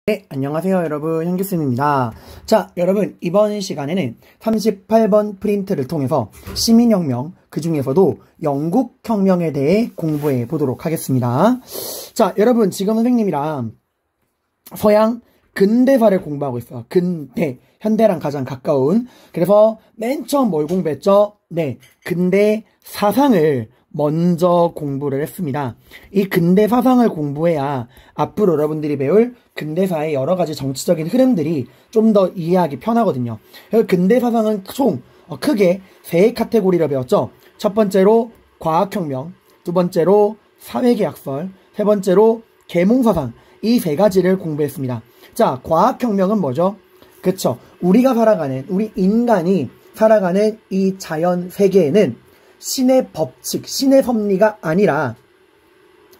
네, 안녕하세요 여러분, 현기쌤입니다. 자, 여러분, 이번 시간에는 38번 프린트를 통해서 시민혁명, 그 중에서도 영국혁명에 대해 공부해 보도록 하겠습니다. 자, 여러분, 지금 선생님이랑 서양 근대사를 공부하고 있어요. 근대, 현대랑 가장 가까운. 그래서 맨 처음 뭘 공부했죠? 네, 근대 사상을 먼저 공부를 했습니다. 이 근대 사상을 공부해야 앞으로 여러분들이 배울 근대사의 여러 가지 정치적인 흐름들이 좀 더 이해하기 편하거든요. 그래서 근대 사상은 총 크게 세 카테고리를 배웠죠. 첫 번째로 과학혁명, 두 번째로 사회계약설, 세 번째로 계몽사상, 이 세 가지를 공부했습니다. 자, 과학혁명은 뭐죠? 그쵸. 우리가 살아가는, 우리 인간이 살아가는 이 자연 세계에는 신의 법칙, 신의 섭리가 아니라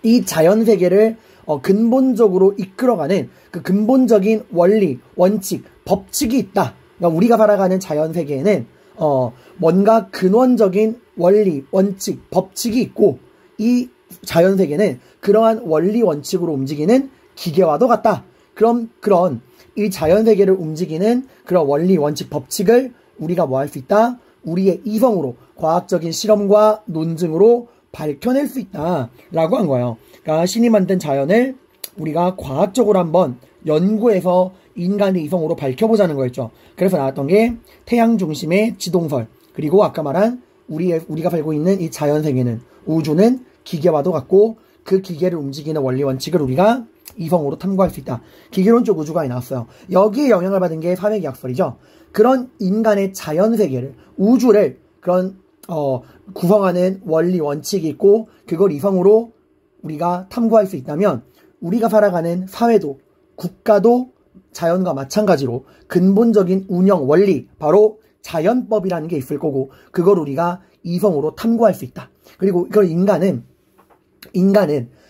이 자연 세계를 근본적으로 이끌어가는 그 근본적인 원리, 원칙, 법칙이 있다. 그러니까 우리가 살아가는 자연 세계에는 뭔가 근원적인 원리, 원칙, 법칙이 있고 이 자연 세계는 그러한 원리, 원칙으로 움직이는 기계와도 같다. 그럼 그런 이 자연 세계를 움직이는 그런 원리, 원칙, 법칙을 우리가 뭐 할 수 있다? 우리의 이성으로 과학적인 실험과 논증으로 밝혀낼 수 있다라고 한 거예요. 그러니까 신이 만든 자연을 우리가 과학적으로 한번 연구해서 인간의 이성으로 밝혀보자는 거였죠. 그래서 나왔던 게 태양 중심의 지동설, 그리고 아까 말한 우리가 살고 있는 이 자연 세계는, 우주는 기계와도 같고 그 기계를 움직이는 원리 원칙을 우리가 이성으로 탐구할 수 있다. 기계론적 우주가 나왔어요. 여기에 영향을 받은 게 사회계약설이죠. 그런 인간의 자연 세계를, 우주를 그런 구성하는 원리 원칙이 있고 그걸 이성으로 우리가 탐구할 수 있다면 우리가 살아가는 사회도, 국가도 자연과 마찬가지로 근본적인 운영 원리, 바로 자연법이라는 게 있을 거고 그걸 우리가 이성으로 탐구할 수 있다. 그리고 이걸 인간은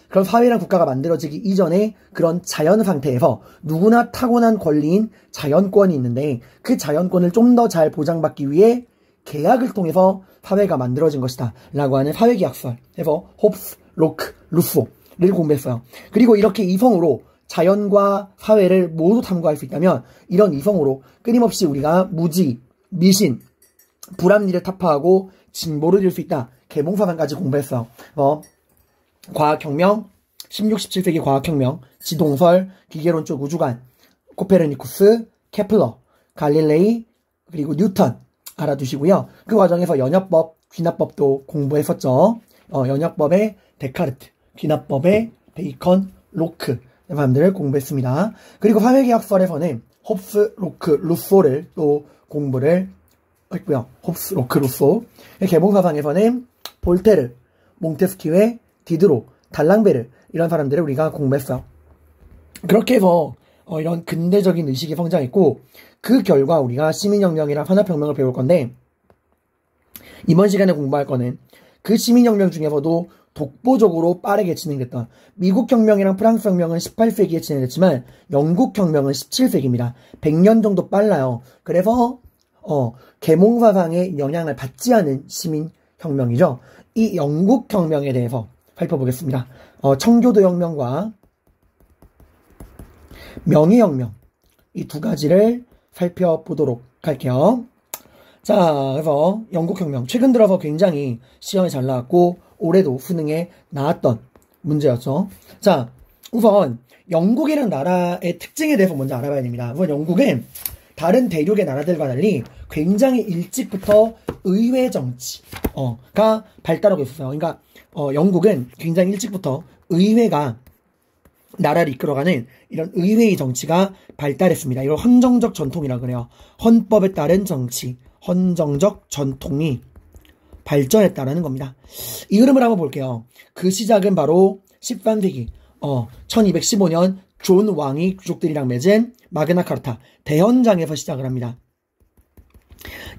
그런 사회랑 국가가 만들어지기 이전에 그런 자연 상태에서 누구나 타고난 권리인 자연권이 있는데 그 자연권을 좀 더 잘 보장받기 위해 계약을 통해서 사회가 만들어진 것이다 라고 하는 사회계약설, 해서 홉스, 로크, 루소를 공부했어요. 그리고 이렇게 이성으로 자연과 사회를 모두 탐구할 수 있다면 이런 이성으로 끊임없이 우리가 무지, 미신, 불합리를 타파하고 진보를 이룰 수 있다. 계몽사상까지 공부했어요. 과학혁명, 16, 17세기 과학혁명, 지동설, 기계론적 우주관, 코페르니쿠스, 케플러, 갈릴레이, 그리고 뉴턴 알아두시고요. 그 과정에서 연역법, 귀납법도 공부했었죠. 연역법의 데카르트, 귀납법의 베이컨, 로크 이 사람들을 공부했습니다. 그리고 사회계약설에서는 홉스, 로크, 루소를 또 공부를 했고요. 홉스, 로크, 루소. 계몽사상에서는 볼테르, 몽테스키웨, 디드로, 달랑베르 이런 사람들을 우리가 공부했어요. 그렇게 해서 이런 근대적인 의식이 성장했고 그 결과 우리가 시민혁명이랑 산업혁명을 배울 건데 이번 시간에 공부할 거는 그 시민혁명 중에서도 독보적으로 빠르게 진행됐던 미국혁명이랑 프랑스혁명은 18세기에 진행됐지만 영국혁명은 17세기입니다. 100년 정도 빨라요. 그래서 계몽사상의 영향을 받지 않은 시민혁명이죠. 이 영국혁명에 대해서 살펴보겠습니다. 청교도혁명과 명예혁명, 이 두 가지를 살펴보도록 할게요. 자, 그래서 영국혁명, 최근 들어서 굉장히 시험에 잘 나왔고 올해도 수능에 나왔던 문제였죠. 자, 우선 영국이라는 나라의 특징에 대해서 먼저 알아봐야 됩니다. 우선 영국은 다른 대륙의 나라들과 달리 굉장히 일찍부터 의회 정치가 발달하고 있었어요. 그러니까 영국은 굉장히 일찍부터 의회가 나라를 이끌어가는 이런 의회의 정치가 발달했습니다. 이걸 헌정적 전통이라고 그래요. 헌법에 따른 정치, 헌정적 전통이 발전했다라는 겁니다. 이 흐름을 한번 볼게요. 그 시작은 바로 13세기 1215년 존 왕이 귀족들이랑 맺은 마그나카르타 대헌장에서 시작을 합니다.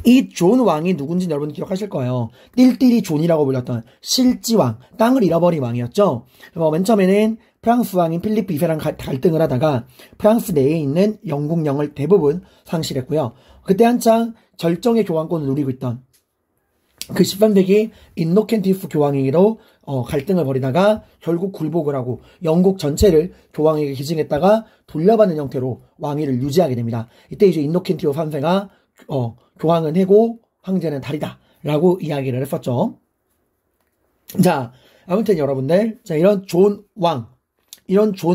이 존 왕이 누군지 여러분 기억하실 거예요. 띨띨이 존이라고 불렸던 실지왕, 땅을 잃어버린 왕이었죠. 맨 처음에는 프랑스 왕인 필립 2세랑 갈등을 하다가 프랑스 내에 있는 영국령을 대부분 상실했고요. 그때 한창 절정의 교황권을 누리고 있던 그 13세기 인노켄티우스 교황에게도 갈등을 벌이다가 결국 굴복을 하고 영국 전체를 교황에게 기증했다가 돌려받는 형태로 왕위를 유지하게 됩니다. 이때 이제 인노켄티우스 3세가 교황은 해고 황제는 달이다 라고 이야기를 했었죠. 자, 아무튼 여러분들, 자, 이런 존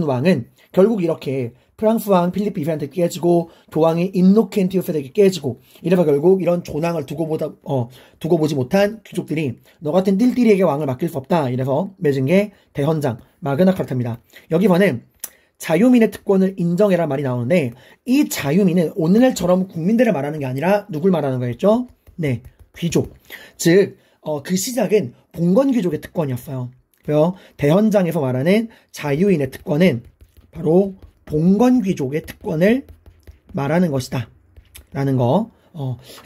왕은 결국 이렇게 프랑스 왕 필립 2세한테 깨지고 교황이 인노켄티우스에게 깨지고 이래서 결국 이런 존왕을 두고 보지 못한 귀족들이 너 같은 띨띨이에게 왕을 맡길 수 없다 이래서 맺은 게 대헌장 마그나카타입니다. 여기서는 자유민의 특권을 인정해라 말이 나오는데 이 자유민은 오늘날처럼 국민들을 말하는 게 아니라 누굴 말하는 거였죠? 네, 귀족. 즉 그 시작은 봉건 귀족의 특권이었어요. 그래서 대헌장에서 말하는 자유인의 특권은 바로 봉건 귀족의 특권을 말하는 것이다 라는 거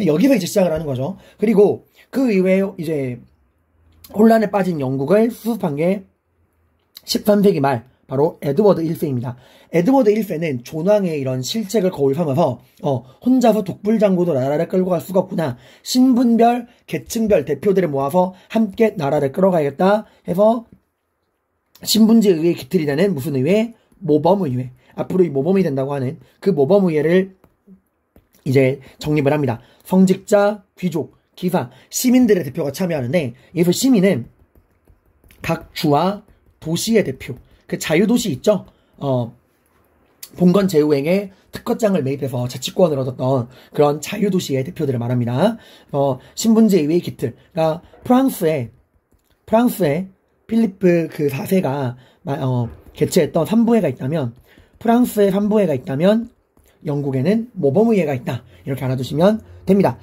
여기서 이제 시작을 하는 거죠. 그리고 그 이후에 이제 혼란에 빠진 영국을 수습한 게 13세기 말 바로 에드워드 1세입니다. 에드워드 1세는 존왕의 이런 실책을 거울 삼아서 혼자서 독불장구도 나라를 끌고 갈 수가 없구나. 신분별, 계층별 대표들을 모아서 함께 나라를 끌어가야겠다 해서 신분제 의회 기틀이 되는 무슨 의회? 모범의회. 앞으로 이 모범이 된다고 하는 그 모범의회를 이제 정립을 합니다. 성직자, 귀족, 기사, 시민들의 대표가 참여하는데 여기서 시민은 각 주와 도시의 대표, 그 자유도시 있죠? 봉건 제후행에 특허장을 매입해서 자치권을 얻었던 그런 자유도시의 대표들을 말합니다. 신분제 의회의 기틀, 그러니까 프랑스에 필리프 그 4세가 개최했던 3부회가 있다면 프랑스에 3부회가 있다면 영국에는 모범의회가 있다. 이렇게 알아두시면 됩니다.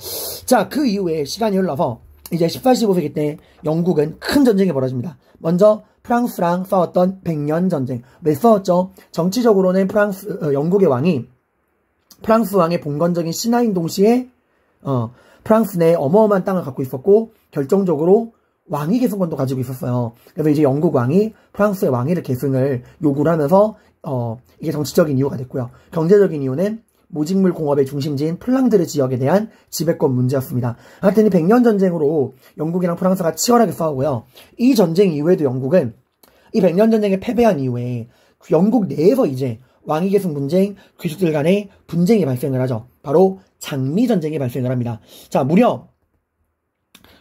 자, 그 이후에 시간이 흘러서 이제 14, 15세기 때 영국은 큰 전쟁이 벌어집니다. 먼저 프랑스랑 싸웠던 100년 전쟁. 왜 싸웠죠? 정치적으로는 영국의 왕이 프랑스 왕의 봉건적인 신하인 동시에 프랑스 내에 어마어마한 땅을 갖고 있었고 결정적으로 왕위 계승권도 가지고 있었어요. 그래서 이제 영국 왕이 프랑스의 왕위를 계승을 요구를 하면서 이게 정치적인 이유가 됐고요. 경제적인 이유는 모직물 공업의 중심지인 플랑드르 지역에 대한 지배권 문제였습니다. 하여튼 이 100년 전쟁으로 영국이랑 프랑스가 치열하게 싸우고요. 이 전쟁 이후에도 영국은 이 100년 전쟁에 패배한 이후에 영국 내에서 이제 왕위 계승 분쟁, 귀족들 간의 분쟁이 발생을 하죠. 바로 장미 전쟁이 발생을 합니다. 자, 무려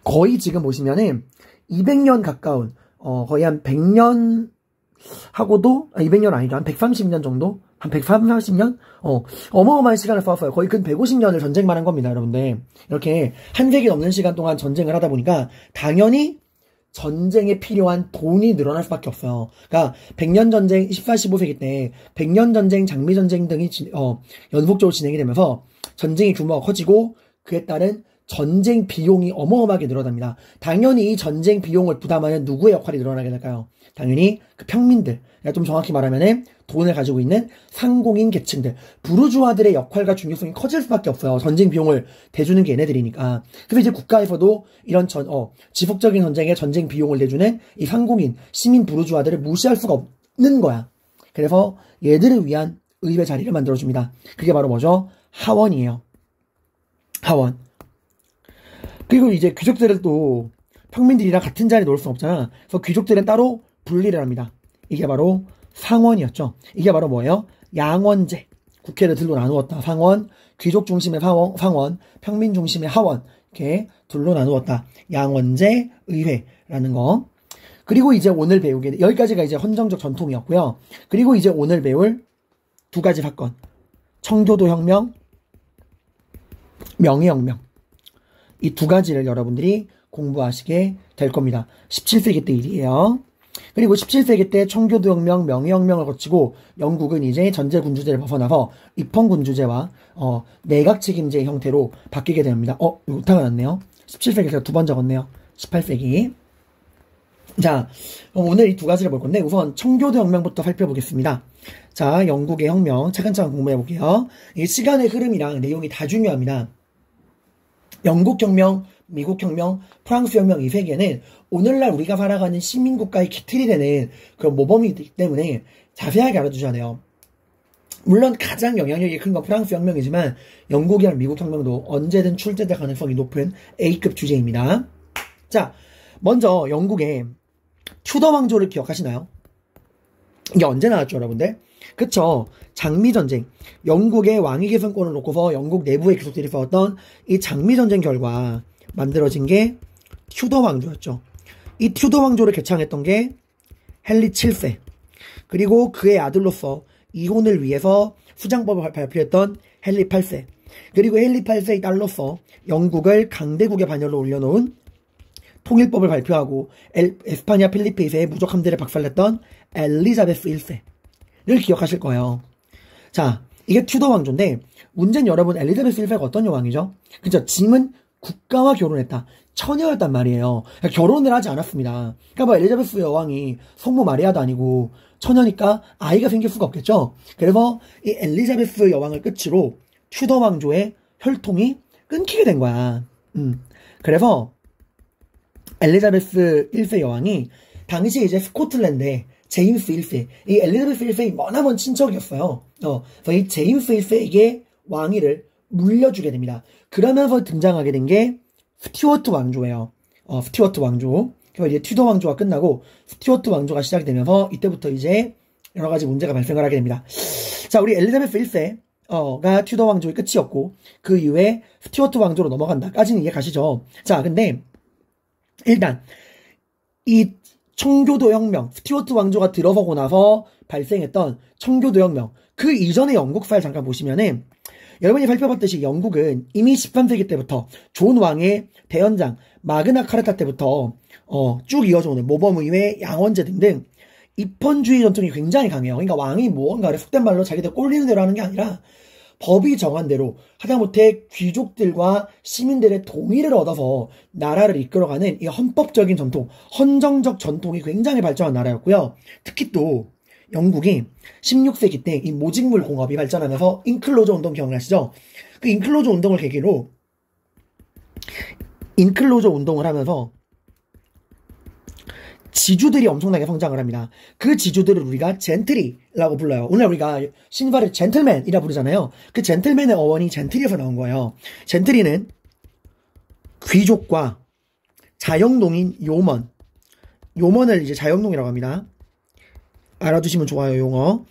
거의 지금 보시면은 200년 가까운 거의 한 100년 하고도 200년 아니죠. 한 130년 정도? 한 130년? 어마어마한 시간을 써왔어요. 거의 근 150년을 전쟁만 한 겁니다, 여러분들. 이렇게 한 세기 넘는 시간 동안 전쟁을 하다 보니까 당연히 전쟁에 필요한 돈이 늘어날 수밖에 없어요. 그러니까 100년 전쟁, 14, 15세기 때 100년 전쟁, 장미 전쟁 등이 연속적으로 진행이 되면서 전쟁의 규모가 커지고 그에 따른 전쟁 비용이 어마어마하게 늘어납니다. 당연히 이 전쟁 비용을 부담하는 누구의 역할이 늘어나게 될까요? 당연히 그 평민들, 좀 정확히 말하면은 돈을 가지고 있는 상공인 계층들, 부르주아들의 역할과 중요성이 커질 수밖에 없어요. 전쟁 비용을 대주는 게 얘네들이니까. 그래서 이제 국가에서도 이런 지속적인 전쟁에 전쟁 비용을 내주는 이 상공인, 시민 부르주아들을 무시할 수가 없는 거야. 그래서 얘들을 위한 의회 자리를 만들어줍니다. 그게 바로 뭐죠? 하원이에요. 하원. 그리고 이제 귀족들은 또 평민들이랑 같은 자리에 놓을 수 없잖아. 그래서 귀족들은 따로 분리를 합니다. 이게 바로 상원이었죠. 이게 바로 뭐예요? 양원제. 국회를 둘로 나누었다. 상원, 귀족 중심의 상원, 평민 중심의 하원. 이렇게 둘로 나누었다. 양원제 의회라는 거. 그리고 이제 오늘 배우게, 여기까지가 이제 헌정적 전통이었고요. 그리고 이제 오늘 배울 두 가지 사건. 청교도 혁명, 명예혁명. 이 두 가지를 여러분들이 공부하시게 될 겁니다. 17세기 때 일이에요. 그리고 17세기 때 청교도혁명, 명예혁명을 거치고 영국은 이제 전제군주제를 벗어나서 입헌군주제와 내각 책임제 형태로 바뀌게 됩니다. 이거 오타가 났네요. 17세기 제가 두 번 적었네요. 18세기. 자, 오늘 이 두 가지를 볼 건데 우선 청교도혁명부터 살펴보겠습니다. 자, 영국의 혁명 차근차근 공부해 볼게요. 이 시간의 흐름이랑 내용이 다 중요합니다. 영국혁명, 미국혁명, 프랑스혁명 이 세계는 오늘날 우리가 살아가는 시민국가의 기틀이 되는 그런 모범이기 때문에 자세하게 알아두셔야 돼요. 물론 가장 영향력이 큰 건 프랑스혁명이지만 영국이랑 미국혁명도 언제든 출제될 가능성이 높은 A급 주제입니다. 자, 먼저 영국의 튜더 왕조를 기억하시나요? 이게 언제 나왔죠, 여러분들? 그쵸. 장미전쟁. 영국의 왕위 계승권을 놓고서 영국 내부의 귀족들이 싸웠던 이 장미전쟁 결과 만들어진 게 튜더 왕조였죠. 이 튜더 왕조를 개창했던 게 헨리 7세. 그리고 그의 아들로서 이혼을 위해서 수장법을 발표했던 헨리 8세. 그리고 헨리 8세의 딸로서 영국을 강대국의 반열로 올려놓은 통일법을 발표하고 에스파냐 필리핀스의 무적 함대를 박살냈던 엘리자베스 1세를 기억하실 거예요. 자, 이게 튜더 왕조인데 문제는 여러분 엘리자베스 1세가 어떤 여왕이죠? 그죠? 짐은 국가와 결혼했다. 처녀였단 말이에요. 그러니까 결혼을 하지 않았습니다. 그러니까 뭐 엘리자베스 여왕이 성모 마리아도 아니고 처녀니까 아이가 생길 수가 없겠죠. 그래서 이 엘리자베스 여왕을 끝으로 튜더 왕조의 혈통이 끊기게 된 거야. 그래서 엘리자베스 1세 여왕이 당시 이제 스코틀랜드의 제임스 1세, 이 엘리자베스 1세의 머나먼 친척이었어요. 그래서 이 제임스 1세에게 왕위를 물려주게 됩니다. 그러면서 등장하게 된 게 스튜어트 왕조예요. 스튜어트 왕조. 그래서 이제 튜더 왕조가 끝나고 스튜어트 왕조가 시작이 되면서 이때부터 이제 여러 가지 문제가 발생을 하게 됩니다. 자, 우리 엘리자베스 1세가 튜더 왕조의 끝이었고 그 이후에 스튜어트 왕조로 넘어간다까지는 이해 가시죠? 자, 근데 일단 이 청교도 혁명, 스튜어트 왕조가 들어서고 나서 발생했던 청교도 혁명, 그 이전의 영국사를 잠깐 보시면은 여러분이 살펴봤듯이 영국은 이미 13세기 때부터 존 왕의 대연장 마그나 카르타 때부터 쭉 이어져 오는 모범의회, 양원제 등등 입헌주의 전통이 굉장히 강해요. 그러니까 왕이 무언가를 속된 말로 자기들 꼴리는 대로 하는 게 아니라 법이 정한 대로 하다못해 귀족들과 시민들의 동의를 얻어서 나라를 이끌어가는 이 헌법적인 전통, 헌정적 전통이 굉장히 발전한 나라였고요. 특히 또 영국이 16세기 때 이 모직물 공업이 발전하면서 인클로저 운동 기억나시죠? 그 인클로저 운동을 계기로 인클로저 운동을 하면서 지주들이 엄청나게 성장을 합니다. 그 지주들을 우리가 젠트리라고 불러요. 오늘 우리가 신발을 젠틀맨이라 부르잖아요. 그 젠틀맨의 어원이 젠트리에서 나온 거예요. 젠트리는 귀족과 자영농인 요먼, 요먼을 이제 자영농이라고 합니다. 알아두시면 좋아요, 용어.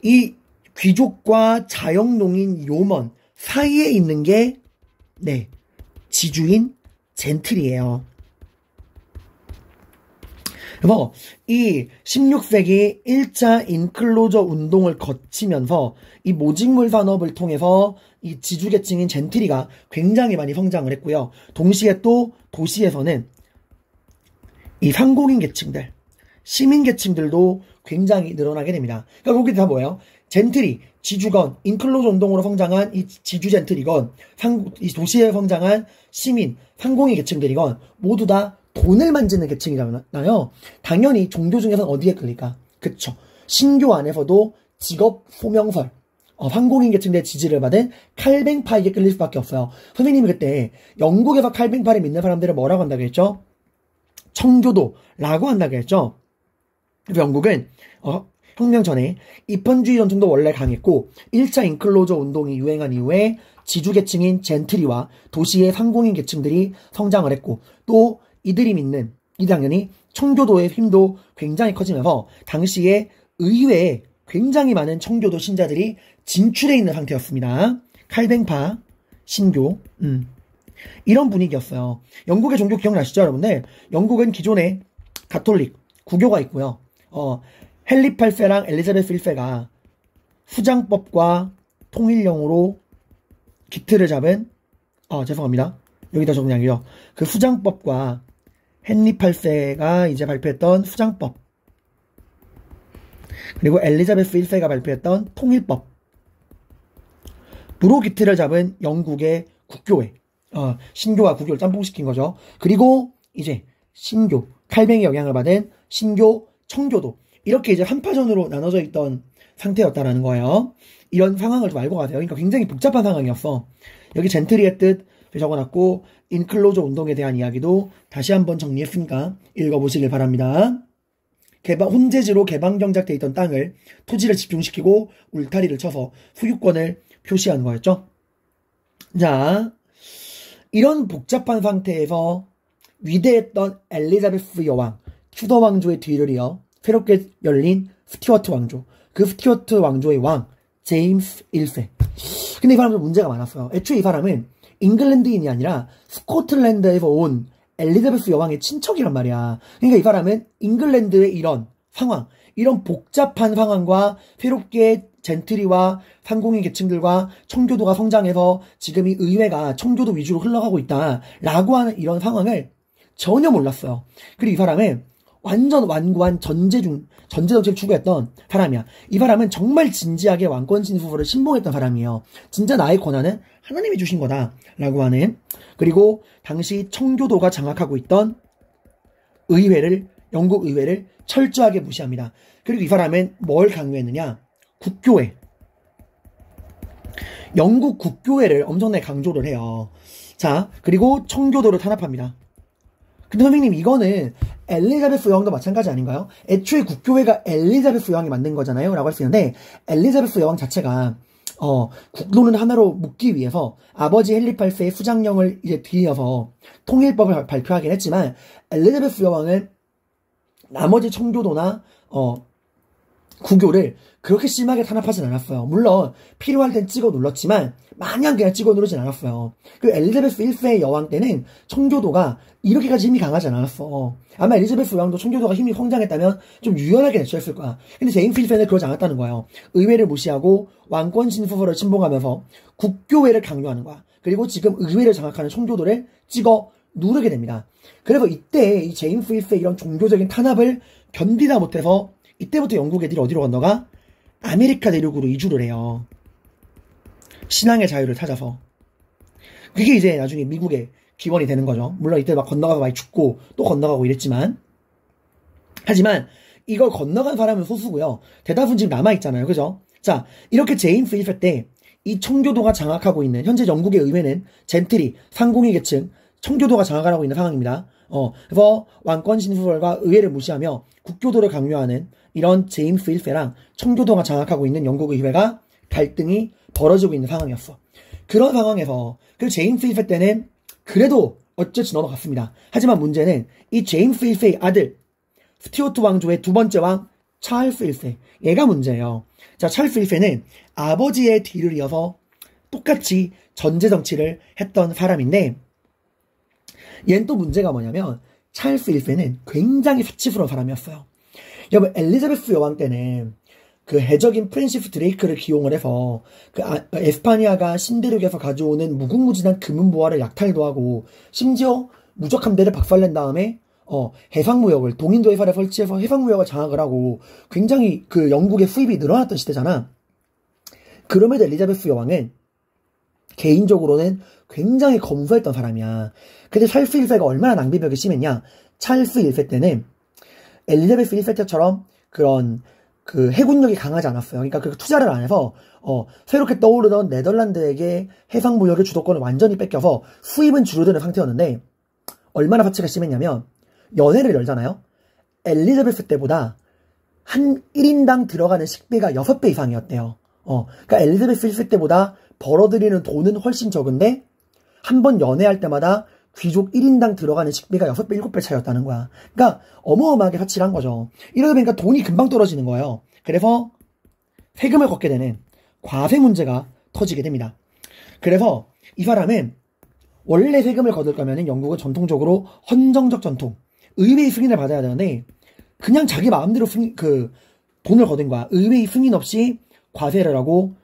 이 귀족과 자영농인 요먼 사이에 있는 게 지주인 젠틀이에요. 그래서 이 16세기 1차 인클로저 운동을 거치면서 이 모직물 산업을 통해서 이 지주계층인 젠트리가 굉장히 많이 성장을 했고요. 동시에 또 도시에서는 이 상공인 계층들, 시민 계층들도 굉장히 늘어나게 됩니다. 그러니까 거기 다 뭐예요? 젠트리, 지주건, 인클로저 운동으로 성장한 이 지주 젠트리건, 이 도시에 성장한 시민, 상공인 계층들이건 모두 다 돈을 만지는 계층이잖아요. 당연히 종교 중에서는 어디에 끌릴까? 그쵸. 신교 안에서도 직업 소명설, 상공인 계층들의 지지를 받은 칼뱅파에게 끌릴 수밖에 없어요. 선생님이 그때 영국에서 칼뱅파를 믿는 사람들을 뭐라고 한다고 했죠? 청교도라고 한다고 했죠. 그래서 영국은 혁명 전에 입헌주의 전통도 원래 강했고 1차 인클로저 운동이 유행한 이후에 지주계층인 젠트리와 도시의 상공인 계층들이 성장을 했고 또 이들이 믿는 당연히 청교도의 힘도 굉장히 커지면서 당시에 의회에 굉장히 많은 청교도 신자들이 진출해 있는 상태였습니다. 칼뱅파, 신교, 이런 분위기였어요. 영국의 종교 기억나시죠, 여러분들? 영국은 기존에 가톨릭, 구교가 있고요. 헨리 8세랑 엘리자베스 1세가 수장법과 통일령으로 기틀을 잡은 죄송합니다. 여기다 적은 양이요. 그 수장법과 헨리 8세가 이제 발표했던 수장법 그리고 엘리자베스 1세가 발표했던 통일법 부로 기틀을 잡은 영국의 국교회 신교와 국교를 짬뽕시킨 거죠. 그리고 이제 신교, 칼뱅의 영향을 받은 신교, 청교도 이렇게 이제 한파전으로 나눠져 있던 상태였다라는 거예요. 이런 상황을 좀 알고 가세요. 그러니까 굉장히 복잡한 상황이었어. 여기 젠트리의 뜻 적어놨고 인클로저 운동에 대한 이야기도 다시 한번 정리했으니까 읽어보시길 바랍니다. 혼재지로 개방경작돼 있던 땅을 토지를 집중시키고 울타리를 쳐서 소유권을 표시한 거였죠. 자, 이런 복잡한 상태에서 위대했던 엘리자베스 여왕, 튜더 왕조의 뒤를 이어 새롭게 열린 스튜어트 왕조, 그 스튜어트 왕조의 왕 제임스 1세. 근데 이 사람은 문제가 많았어요. 애초에 이 사람은 잉글랜드인이 아니라 스코틀랜드에서 온 엘리자베스 여왕의 친척이란 말이야. 그러니까 이 사람은 잉글랜드의 이런 상황, 이런 복잡한 상황과 새롭게 젠트리와 상공인 계층들과 청교도가 성장해서 지금 이 의회가 청교도 위주로 흘러가고 있다라고 하는 이런 상황을 전혀 몰랐어요. 그리고 이 사람은 완전 완고한 전제 정책을 추구했던 사람이야. 이 사람은 정말 진지하게 왕권 진수를 신봉했던 사람이에요. 진짜 나의 권한은 하나님이 주신 거다라고 하는. 그리고 당시 청교도가 장악하고 있던 영국 의회를 철저하게 무시합니다. 그리고 이 사람은 뭘 강요했느냐? 국교회. 영국 국교회를 엄청나게 강조를 해요. 자, 그리고 청교도를 탄압합니다. 근데 선생님, 이거는 엘리자베스 여왕도 마찬가지 아닌가요? 애초에 국교회가 엘리자베스 여왕이 만든 거잖아요? 라고 할 수 있는데, 엘리자베스 여왕 자체가 국론을 하나로 묶기 위해서 아버지 헨리 8세의 수장령을 이제 뒤이어서 통일법을 발표하긴 했지만, 엘리자베스 여왕은 나머지 청교도나 국교를 그렇게 심하게 탄압하진 않았어요. 물론 필요할 땐 찍어 눌렀지만 마냥 그냥 찍어 누르진 않았어요. 그 엘리자베스 1세의 여왕 때는 청교도가 이렇게까지 힘이 강하지 않았어. 아마 엘리자베스 여왕도 청교도가 힘이 성장했다면 좀 유연하게 대처했을 거야. 근데 제임스 1세는 그러지 않았다는 거예요. 의회를 무시하고 왕권 신수설을 침봉하면서 국교회를 강요하는 거야. 그리고 지금 의회를 장악하는 청교도를 찍어 누르게 됩니다. 그래서 이때 이 제임스 1세 이런 종교적인 탄압을 견디다 못해서 이때부터 영국 애들이 어디로 건너가? 아메리카 대륙으로 이주를 해요. 신앙의 자유를 찾아서. 그게 이제 나중에 미국의 기원이 되는 거죠. 물론 이때 막 건너가서 많이 죽고 또 건너가고 이랬지만, 하지만 이걸 건너간 사람은 소수고요. 대다수는 지금 남아있잖아요. 그죠? 자, 이렇게 제임스 1세 때 이 청교도가 장악하고 있는, 현재 영국의 의회는 젠트리, 상공의 계층, 청교도가 장악하고 있는 상황입니다. 그래서 왕권 신수설과 의회를 무시하며 국교도를 강요하는 이런 제임스 1세랑 청교도가 장악하고 있는 영국 의회가 갈등이 벌어지고 있는 상황이었어. 그런 상황에서 그 제임스 1세 때는 그래도 어쩌지 넘어갔습니다. 하지만 문제는 이 제임스 1세의 아들 스튜어트 왕조의 두 번째 왕 찰스 1세, 얘가 문제예요. 자, 찰스 1세는 아버지의 뒤를 이어서 똑같이 전제 정치를 했던 사람인데, 얘는 또 문제가 뭐냐면 찰스 1세는 굉장히 수치스러운 사람이었어요. 여러분, 엘리자베스 여왕 때는 그 해적인 프랜시스 드레이크를 기용을 해서 그 에스파니아가 신대륙에서 가져오는 무궁무진한 금은보화를 약탈도 하고, 심지어 무적함대를 박살낸 다음에 해상무역을 동인도 해사를 설치해서 해상무역을 장악을 하고 굉장히 그 영국의 수입이 늘어났던 시대잖아. 그럼에도 엘리자베스 여왕은 개인적으로는 굉장히 검소했던 사람이야. 근데 찰스 1세가 얼마나 낭비벽이 심했냐? 찰스 1세 때는 엘리자베스 1세 때처럼 그런 그 해군력이 강하지 않았어요. 그러니까 그 투자를 안 해서 새롭게 떠오르던 네덜란드에게 해상무역의 주도권을 완전히 뺏겨서 수입은 줄어드는 상태였는데, 얼마나 사치가 심했냐면 연회를 열잖아요. 엘리자베스 때보다 한 1인당 들어가는 식비가 6배 이상이었대요. 그러니까 엘리자베스 1세 때보다 벌어들이는 돈은 훨씬 적은데 한 번 연회할 때마다 귀족 1인당 들어가는 식비가 6배, 7배 차이였다는 거야. 그러니까 어마어마하게 사치를 한 거죠. 이러다 보니까 돈이 금방 떨어지는 거예요. 그래서 세금을 걷게 되는 과세 문제가 터지게 됩니다. 그래서 이 사람은 원래 세금을 거둘 거면은 영국은 전통적으로 헌정적 전통, 의회의 승인을 받아야 되는데 그냥 자기 마음대로 돈을 거둔 거야. 의회의 승인 없이 과세를 하고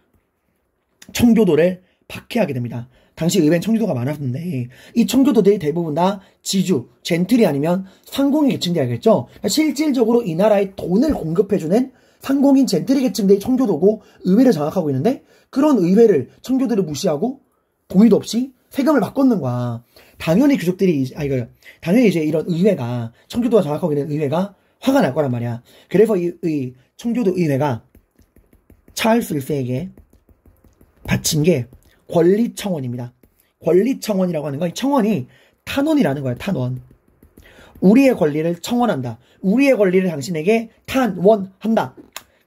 청교도를 박해하게 됩니다. 당시 의회는 청교도가 많았는데 이 청교도들이 대부분 다 지주, 젠틀이 아니면 상공인 계층들이겠죠. 그러니까 실질적으로 이 나라에 돈을 공급해주는 상공인 젠틀이 계층들이 청교도고 의회를 장악하고 있는데, 그런 의회를 청교도를 무시하고 동의도 없이 세금을 막 걷는 거야. 당연히 당연히 이제 이런 의회가, 청교도가 장악하고 있는 의회가 화가 날 거란 말이야. 그래서 이 청교도 의회가 찰스 1세에게 바친 게 권리청원입니다. 권리청원이라고 하는 건 이 청원이 탄원이라는 거예요. 탄원. 우리의 권리를 청원한다. 우리의 권리를 당신에게 탄원한다.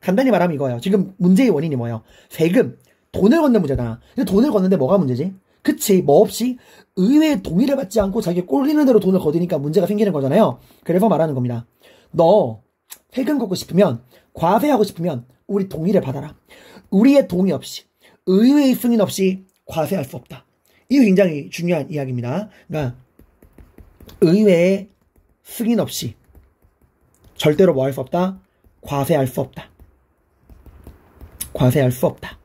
간단히 말하면 이거예요. 지금 문제의 원인이 뭐예요? 세금, 돈을 걷는 문제잖아. 근데 돈을 걷는데 뭐가 문제지? 그치, 뭐 없이 의회의 동의를 받지 않고 자기 꼴리는 대로 돈을 거두니까 문제가 생기는 거잖아요. 그래서 말하는 겁니다. 너 세금 걷고 싶으면, 과세하고 싶으면 우리 동의를 받아라. 우리의 동의 없이, 의회의 승인 없이 과세할 수 없다. 이거 굉장히 중요한 이야기입니다. 그러니까 의회의 승인 없이 절대로 뭐 할 수 없다? 과세할 수 없다. 과세할 수 없다.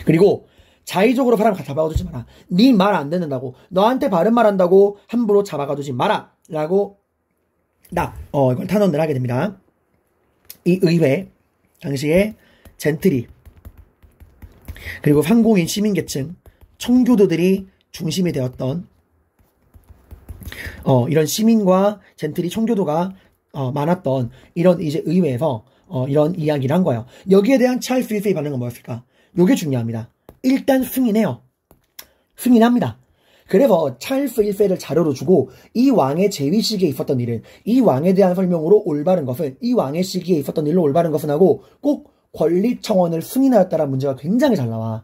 그리고 자의적으로 사람 잡아가두지 마라. 네 말 안 듣는다고, 너한테 바른 말 한다고 함부로 잡아가두지 마라. 라고 이걸 탄원을 하게 됩니다. 이 의회 당시에 젠틀이 그리고 상공인 시민계층 청교도들이 중심이 되었던 이런 시민과 젠틀이 청교도가 많았던 이런 이제 의회에서 이런 이야기를 한 거예요. 여기에 대한 찰스 1세의 반응은 뭐였을까? 요게 중요합니다. 일단 승인해요. 승인합니다. 그래서 찰스 1세를 자료로 주고 이 왕의 재위 시기에 있었던 일은, 이 왕에 대한 설명으로 올바른 것은, 이 왕의 시기에 있었던 일로 올바른 것은 하고 꼭 권리청원을 승인하였다라는 문제가 굉장히 잘 나와.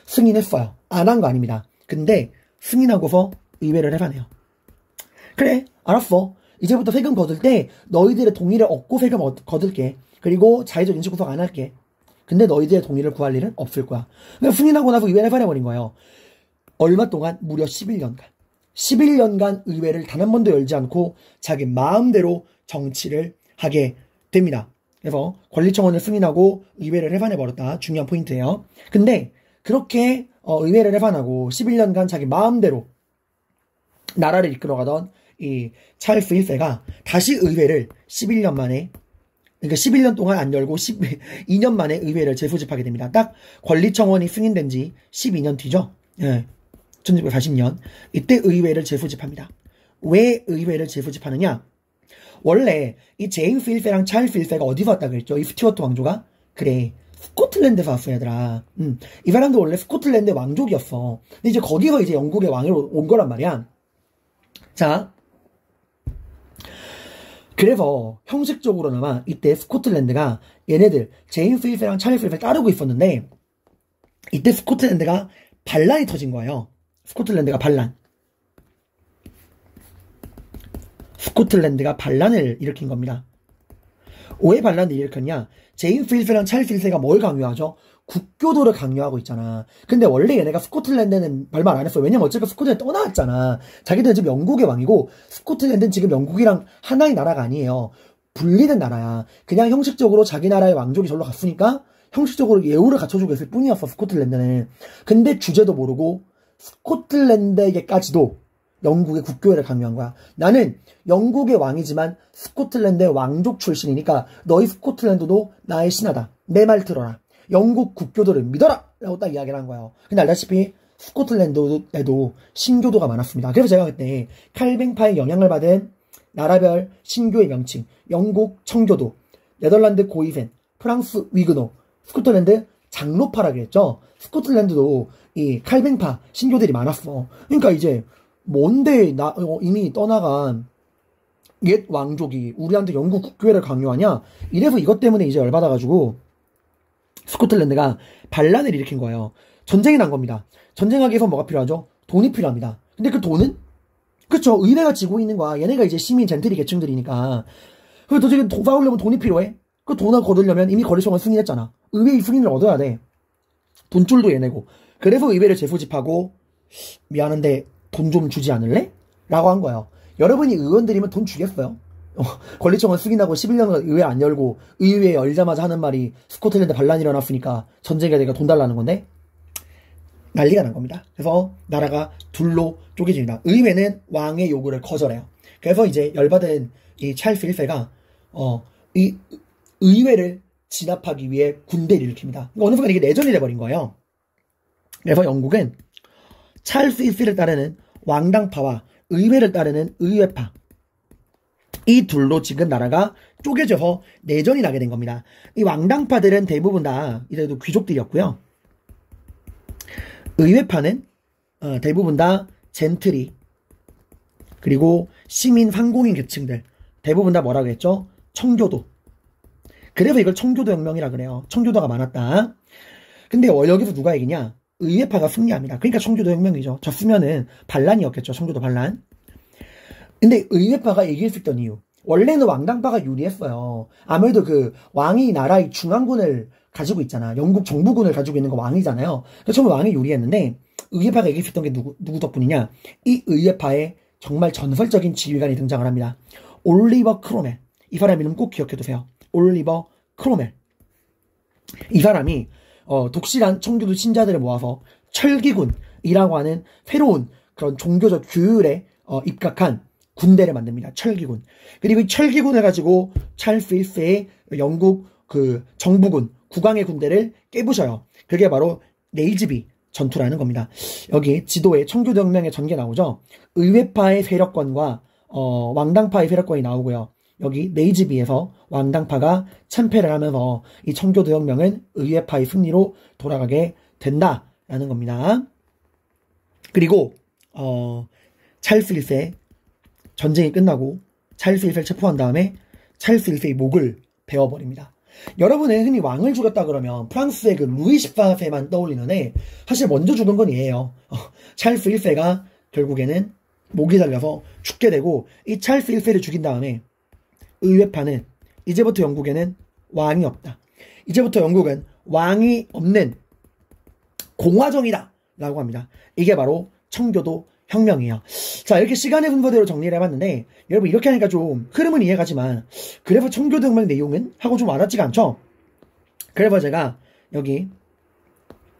승인했어요. 안 한 거 아닙니다. 근데 승인하고서 의회를 해가네요. 그래, 알았어. 이제부터 세금 거둘 때 너희들의 동의를 얻고 세금 거둘게. 그리고 자의적 인식 구속 안 할게. 근데 너희들의 동의를 구할 일은 없을 거야. 그러니까 승인하고 나서 의회를 해버린 거예요. 얼마 동안? 무려 11년간. 11년간 의회를 단 한 번도 열지 않고 자기 마음대로 정치를 하게 됩니다. 그래서 권리청원을 승인하고 의회를 해산해버렸다. 중요한 포인트예요. 근데 그렇게 의회를 해산하고 11년간 자기 마음대로 나라를 이끌어가던 이 찰스 1세가 다시 의회를 11년 만에, 그러니까 11년 동안 안 열고 12년 만에 의회를 재소집하게 됩니다. 딱 권리청원이 승인된 지 12년 뒤죠. 예. 1940년. 이때 의회를 재소집합니다. 왜 의회를 재소집하느냐? 원래 이 제임스 1세랑 찰스 1세가 어디서 왔다 그랬죠? 이 스튜어트 왕조가? 그래, 스코틀랜드에서 왔어, 얘들아. 이 사람도 원래 스코틀랜드 왕족이었어. 근데 이제 거기서 이제 영국의 왕으로 온 거란 말이야. 자, 그래서 형식적으로나마 이때 스코틀랜드가 얘네들 제임스 1세랑 찰스 1세를 따르고 있었는데, 이때 스코틀랜드가 반란이 터진 거예요. 스코틀랜드가 반란을 일으킨 겁니다. 왜 반란을 일으켰냐? 제임스 1세랑 찰스 1세가 뭘 강요하죠? 국교도를 강요하고 있잖아. 근데 원래 얘네가 스코틀랜드는 별말 안 했어. 왜냐면 어차피 스코틀랜드 떠나왔잖아. 자기들은 지금 영국의 왕이고, 스코틀랜드는 지금 영국이랑 하나의 나라가 아니에요. 분리된 나라야. 그냥 형식적으로 자기 나라의 왕족이 절로 갔으니까 형식적으로 예우를 갖춰주고 있을 뿐이었어, 스코틀랜드는. 근데 주제도 모르고 스코틀랜드에게까지도 영국의 국교회를 강요한 거야. 나는 영국의 왕이지만 스코틀랜드의 왕족 출신이니까 너희 스코틀랜드도 나의 신하다. 내 말 들어라. 영국 국교도를 믿어라! 라고 딱 이야기를 한 거예요. 근데 알다시피 스코틀랜드에도 신교도가 많았습니다. 그래서 제가 그때 칼뱅파의 영향을 받은 나라별 신교의 명칭, 영국 청교도, 네덜란드 고이센, 프랑스 위그노, 스코틀랜드 장로파라 그랬죠. 스코틀랜드도 이 칼뱅파 신교들이 많았어. 그러니까 이제 뭔데 이미 떠나간 옛 왕족이 우리한테 영국 국교회를 강요하냐? 이래서 이것 때문에 이제 열받아가지고 스코틀랜드가 반란을 일으킨 거예요. 전쟁이 난 겁니다. 전쟁하기 위해서 뭐가 필요하죠? 돈이 필요합니다. 근데 그 돈은? 그쵸, 의회가 지고 있는 거야. 얘네가 이제 시민 젠틀리 계층들이니까. 그래서 지금 싸우려면 돈이 필요해. 그 돈을 거두려면 이미 권리청원 승인했잖아. 의회의 승인을 얻어야 돼. 돈줄도 얘네고. 그래서 의회를 재소집하고, 미안한데 돈 좀 주지 않을래? 라고 한 거예요. 여러분이 의원들이면 돈 주겠어요? 권리청원 승인하고 11년간 의회 안 열고 의회 열자마자 하는 말이 스코틀랜드 반란이 일어났으니까 전쟁에 내가 돈 달라는 건데 난리가 난 겁니다. 그래서 나라가 둘로 쪼개집니다. 의회는 왕의 요구를 거절해요. 그래서 이제 열받은 이 찰스 1세가 이 의회를 진압하기 위해 군대를 일으킵니다. 어느 순간 이게 내전이 돼버린 거예요. 그래서 영국은 찰스 1세를 따르는 왕당파와 의회를 따르는 의회파, 이 둘로 지금 나라가 쪼개져서 내전이 나게 된 겁니다. 이 왕당파들은 대부분 다 이래도 귀족들이었고요. 의회파는 대부분 다 젠틀이, 그리고 시민 상공인 계층들, 대부분 다 뭐라 그랬죠? 청교도. 그래서 이걸 청교도 혁명이라 그래요. 청교도가 많았다. 근데 여기서 누가 이기냐? 의회파가 승리합니다. 그러니까 청교도 혁명이죠. 졌으면은 반란이었겠죠. 청교도 반란. 근데 의회파가 이겼었던 이유. 원래는 왕당파가 유리했어요. 아무래도 그 왕이 나라의 중앙군을 가지고 있잖아. 영국 정부군을 가지고 있는 거 왕이잖아요. 그래서 처음에 왕이 유리했는데 의회파가 이겼었던 게 누구 덕분이냐? 이 의회파에 정말 전설적인 지휘관이 등장을 합니다. 올리버 크로멜. 이 사람 이름 꼭 기억해두세요. 올리버 크로멜. 이 사람이 독실한 청교도 신자들을 모아서 철기군이라고 하는 새로운 그런 종교적 규율에 입각한 군대를 만듭니다. 철기군. 그리고 이 철기군을 가지고 찰스 1세의 영국 그 정부군, 국왕의 군대를 깨부셔요. 그게 바로 네일즈비 전투라는 겁니다. 여기 지도에 청교도 혁명의 전개 나오죠. 의회파의 세력권과 왕당파의 세력권이 나오고요. 여기 네일즈비에서 왕당파가 참패를 하면서 이 청교도 혁명은 의회파의 승리로 돌아가게 된다라는 겁니다. 그리고 찰스 1세 전쟁이 끝나고 찰스 1세를 체포한 다음에 찰스 1세의 목을 베어버립니다. 여러분은 흔히 왕을 죽였다 그러면 프랑스의 그 루이 14세만 떠올리는데 사실 먼저 죽은 건 얘예요. 찰스 1세가 결국에는 목이 달려서 죽게 되고 이 찰스 1세를 죽인 다음에 의회파는 이제부터 영국에는 왕이 없다. 이제부터 영국은 왕이 없는 공화정이다 라고 합니다. 이게 바로 청교도 혁명이에요. 자, 이렇게 시간의 순서대로 정리를 해봤는데 여러분 이렇게 하니까 좀 흐름은 이해가지만 그래서 청교도 혁명 내용은 하고 좀 와닿지가 않죠? 그래서 제가 여기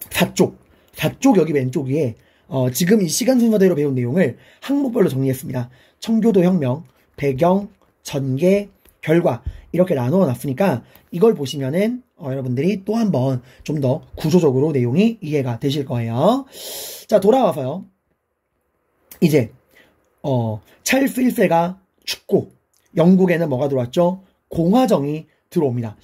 4쪽 여기 왼쪽 위에 지금 이 시간 순서대로 배운 내용을 항목별로 정리했습니다. 청교도 혁명, 배경, 전개, 결과 이렇게 나누어 놨으니까 이걸 보시면은 여러분들이 또 한 번 좀 더 구조적으로 내용이 이해가 되실 거예요. 자, 돌아와서요. 이제 찰스 1세가 죽고 영국에는 뭐가 들어왔죠? 공화정이 들어옵니다.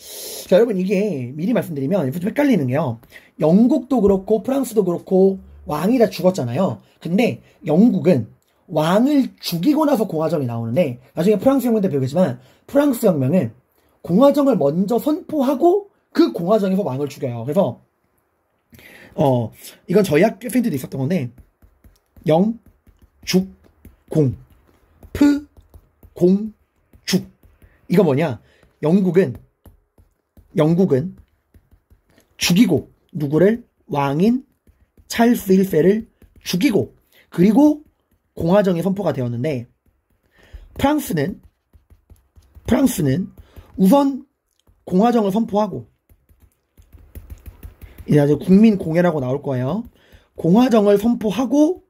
자, 여러분 이게 미리 말씀드리면 좀 헷갈리는 게요. 영국도 그렇고 프랑스도 그렇고 왕이 다 죽었잖아요. 근데 영국은 왕을 죽이고 나서 공화정이 나오는데 나중에 프랑스 혁명 때 배우겠지만 프랑스 혁명은 공화정을 먼저 선포하고 그 공화정에서 왕을 죽여요. 그래서 이건 저희 학생들도 있었던 건데 영, 죽, 공, 프, 공, 죽. 이거 뭐냐? 영국은 죽이고 누구를? 왕인 찰스 1세를 죽이고 그리고 공화정이 선포가 되었는데 프랑스는 우선 공화정을 선포하고 이제 아주 국민공예라고 나올 거예요. 공화정을 선포하고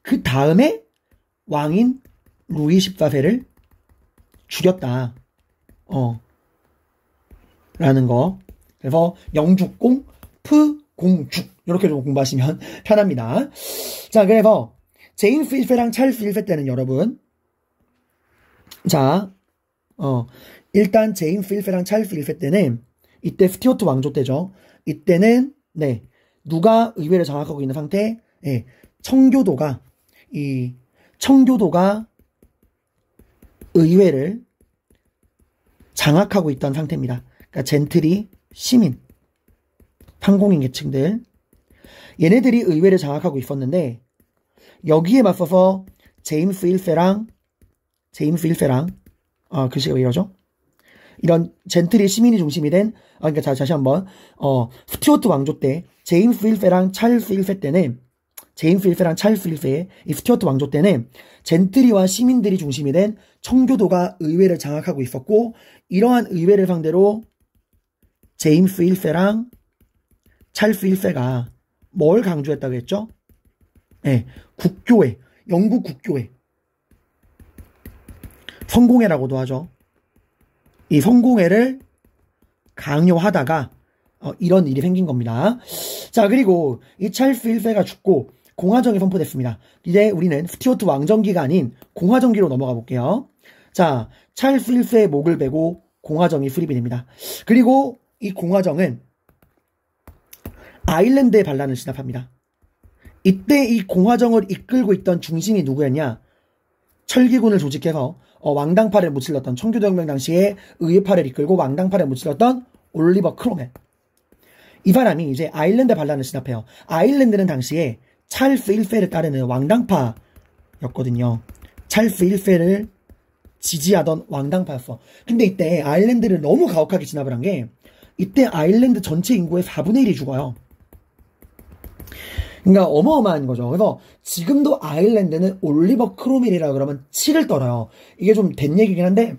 그 다음에 왕인 루이 14세를 죽였다. 라는 거. 그래서 영죽공, 프공죽 이렇게 좀 공부하시면 편합니다. 자, 그래서 제임스 1세랑 찰스 1세 때는 여러분 자, 일단 제임스 1세랑 찰스 1세 때는 이때 스튜어트 왕조 때죠. 이때는 누가 의회를 장악하고 있는 상태? 청교도가 의회를 장악하고 있던 상태입니다. 그러니까 젠틀이, 시민, 상공인 계층들 얘네들이 의회를 장악하고 있었는데 여기에 맞서서 제임스 1세랑 글씨가 왜 이러죠? 이런 젠틀이 시민이 중심이 된 그러니까 다시 한번 스튜어트 왕조 때 제임스 1세랑 찰스 1세 때는 이 스튜어트 왕조 때는 젠트리와 시민들이 중심이 된 청교도가 의회를 장악하고 있었고 이러한 의회를 상대로 제임스 1세랑 찰스 1세가 뭘 강조했다고 했죠? 국교회, 영국 국교회 성공회라고도 하죠. 이 성공회를 강요하다가 이런 일이 생긴 겁니다. 자, 그리고 이 찰스 1세가 죽고 공화정이 선포됐습니다. 이제 우리는 스튜어트 왕정기가 아닌 공화정기로 넘어가 볼게요. 자, 찰스 1세의 목을 베고 공화정이 수립이 됩니다. 그리고 이 공화정은 아일랜드의 반란을 진압합니다. 이때 이 공화정을 이끌고 있던 중심이 누구였냐? 철기군을 조직해서 왕당파를 무찔렀던 청교도혁명 당시에 의회파를 이끌고 왕당파를 무찔렀던 올리버 크로멜. 이 사람이 이제 아일랜드 반란을 진압해요. 아일랜드는 당시에 찰스 1세를 따르는 왕당파였거든요. 찰스 1세를 지지하던 왕당파였어. 근데 이때 아일랜드를 너무 가혹하게 진압을 한 게 이때 아일랜드 전체 인구의 4분의 1이 죽어요. 그러니까 어마어마한 거죠. 그래서 지금도 아일랜드는 올리버 크로멜이라 그러면 치를 떨어요. 이게 좀 된 얘기긴 한데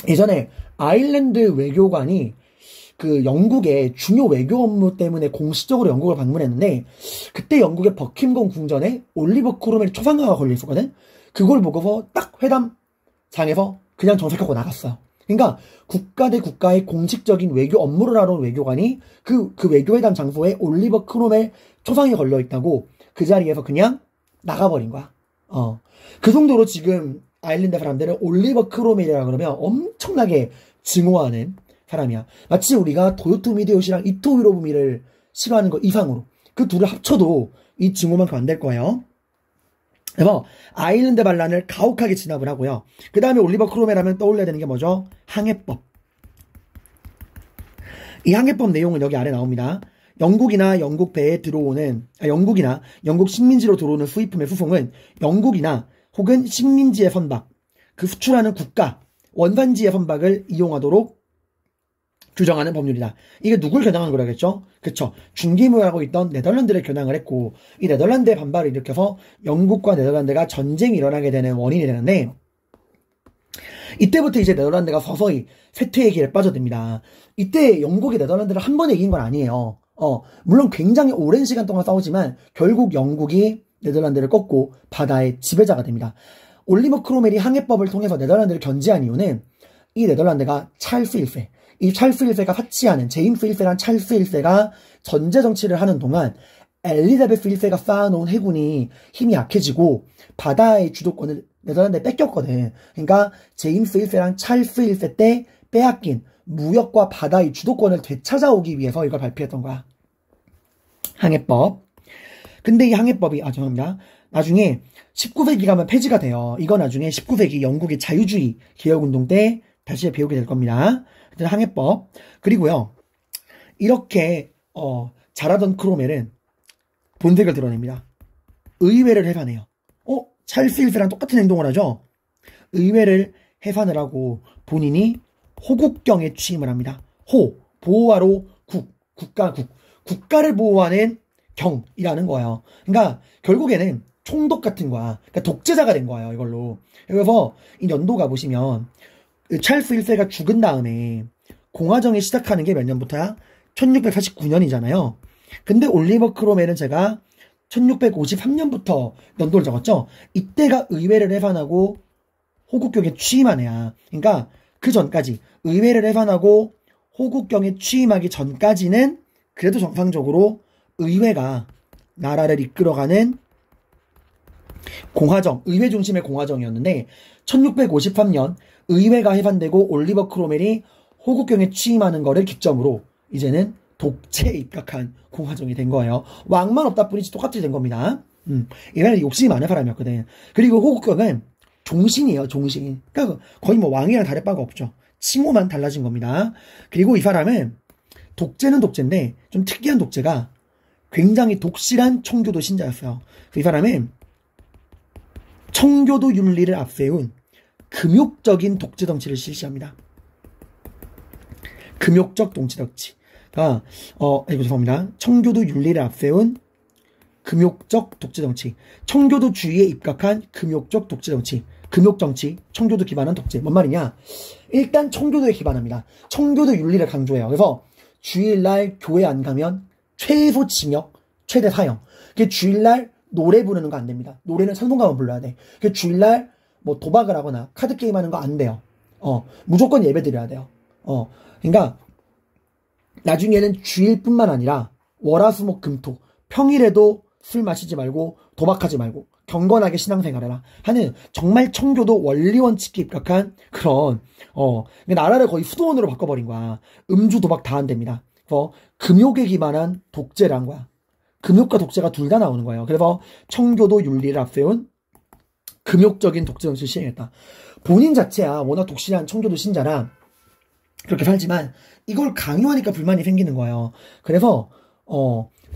예전에 아일랜드 외교관이 그 영국의 중요 외교 업무 때문에 공식적으로 영국을 방문했는데 그때 영국의 버킹엄 궁전에 올리버 크로멜 초상화가 걸려 있었거든. 그걸 보고서 딱 회담장에서 그냥 정색하고 나갔어요. 그러니까 국가 대 국가의 공식적인 외교 업무를 하러 온 외교관이 그 외교회담 장소에 올리버 크로멜 초상이 걸려 있다고 그 자리에서 그냥 나가버린 거야. 그 정도로 지금 아일랜드 사람들은 올리버 크로멜이라 그러면 엄청나게 증오하는 사람이야. 마치 우리가 도요토미 히데요시랑 이토 히로부미를 싫어하는 거 이상으로 그 둘을 합쳐도 이 증오만큼 안 될 거예요. 그래서 아일랜드 반란을 가혹하게 진압을 하고요. 그 다음에 올리버 크로멜 하면 떠올려야 되는 게 뭐죠? 항해법. 이 항해법 내용은 여기 아래 나옵니다. 영국이나 영국 배에 들어오는 영국이나 영국 식민지로 들어오는 수입품의 수송은 영국이나 혹은 식민지의 선박, 그 수출하는 국가, 원산지의 선박을 이용하도록 규정하는 법률이다. 이게 누굴 겨냥한 거라겠죠? 그쵸. 중기무역하고 있던 네덜란드를 겨냥을 했고 이 네덜란드의 반발을 일으켜서 영국과 네덜란드가 전쟁이 일어나게 되는 원인이 되는데 이때부터 이제 네덜란드가 서서히 쇠퇴의 길에 빠져듭니다. 이때 영국이 네덜란드를 한 번에 이긴 건 아니에요. 물론 굉장히 오랜 시간 동안 싸우지만 결국 영국이 네덜란드를 꺾고 바다의 지배자가 됩니다. 올리버 크로멜이 항해법을 통해서 네덜란드를 견제한 이유는 이 네덜란드가 찰스 1세, 이 찰스 1세가 사치하는 제임스 1세란 찰스 1세가 전제 정치를 하는 동안 엘리자베스 1세가 쌓아놓은 해군이 힘이 약해지고 바다의 주도권을 네덜란드에 뺏겼거든. 그러니까 제임스 1세랑 찰스 1세 때 빼앗긴 무역과 바다의 주도권을 되찾아오기 위해서 이걸 발표했던 거야. 항해법. 근데 이 항해법이 죄송합니다. 나중에 19세기 가면 폐지가 돼요. 이거 나중에 19세기 영국의 자유주의 개혁운동 때 다시 배우게 될 겁니다. 항해법. 그리고요. 이렇게 잘하던 크로멜은 본색을 드러냅니다. 의회를 해산해요. 찰스 1세랑 똑같은 행동을 하죠. 의회를 해산을 하고 본인이 호국경에 취임을 합니다. 보호하러 국가를 보호하는 경이라는 거예요. 그러니까 결국에는 총독 같은 거야. 그러니까 독재자가 된 거예요. 이걸로. 그래서 이 연도가 보시면 찰스 1세가 죽은 다음에 공화정이 시작하는 게 몇 년부터야? 1649년이잖아요. 근데 올리버 크로멜은 제가 1653년부터 연도를 적었죠. 이때가 의회를 해산하고 호국경에 취임한 애야. 그러니까 그 전까지 의회를 해산하고 호국경에 취임하기 전까지는 그래도 정상적으로 의회가 나라를 이끌어가는 공화정, 의회 중심의 공화정이었는데 1653년 의회가 해산되고 올리버 크로멜이 호국경에 취임하는 거를 기점으로 이제는 독재에 입각한 공화정이 된 거예요. 왕만 없다 뿐이지 똑같이 된 겁니다. 얘는 욕심이 많은 사람이었거든. 그리고 호국경은 종신이에요, 종신. 그러니까 거의 뭐 왕이랑 다를 바가 없죠. 칭호만 달라진 겁니다. 그리고 이 사람은 독재는 독재인데 좀 특이한 독재가 굉장히 독실한 청교도 신자였어요. 이 사람은 청교도 윤리를 앞세운 금욕적인 독재 정치를 실시합니다. 금욕적 독재 정치. 죄송합니다. 청교도 윤리를 앞세운 금욕적 독재 정치. 청교도주의에 입각한 금욕적 독재 정치. 금욕 정치, 청교도 기반한 독재. 뭔 말이냐? 일단 청교도에 기반합니다. 청교도 윤리를 강조해요. 그래서 주일날 교회 안 가면 최소 징역, 최대 사형. 주일날 노래 부르는 거 안 됩니다. 노래는 찬송가만 불러야 돼. 주일날 뭐 도박을 하거나 카드 게임 하는 거 안 돼요. 무조건 예배 드려야 돼요. 그러니까 나중에는 주일뿐만 아니라 월화수목 금토 평일에도 술 마시지 말고 도박하지 말고 경건하게 신앙생활해라 하는 정말 청교도 원리 원칙에 입각한 그런 나라를 거의 수도원으로 바꿔버린 거야. 음주 도박 다 안 됩니다. 그래서 금욕에 기반한 독재란 거야. 금욕과 독재가 둘 다 나오는 거예요. 그래서 청교도 윤리를 앞세운 금욕적인 독재 정치를 시행했다. 본인 자체야 워낙 독실한 청교도 신자라 그렇게 살지만 이걸 강요하니까 불만이 생기는 거예요. 그래서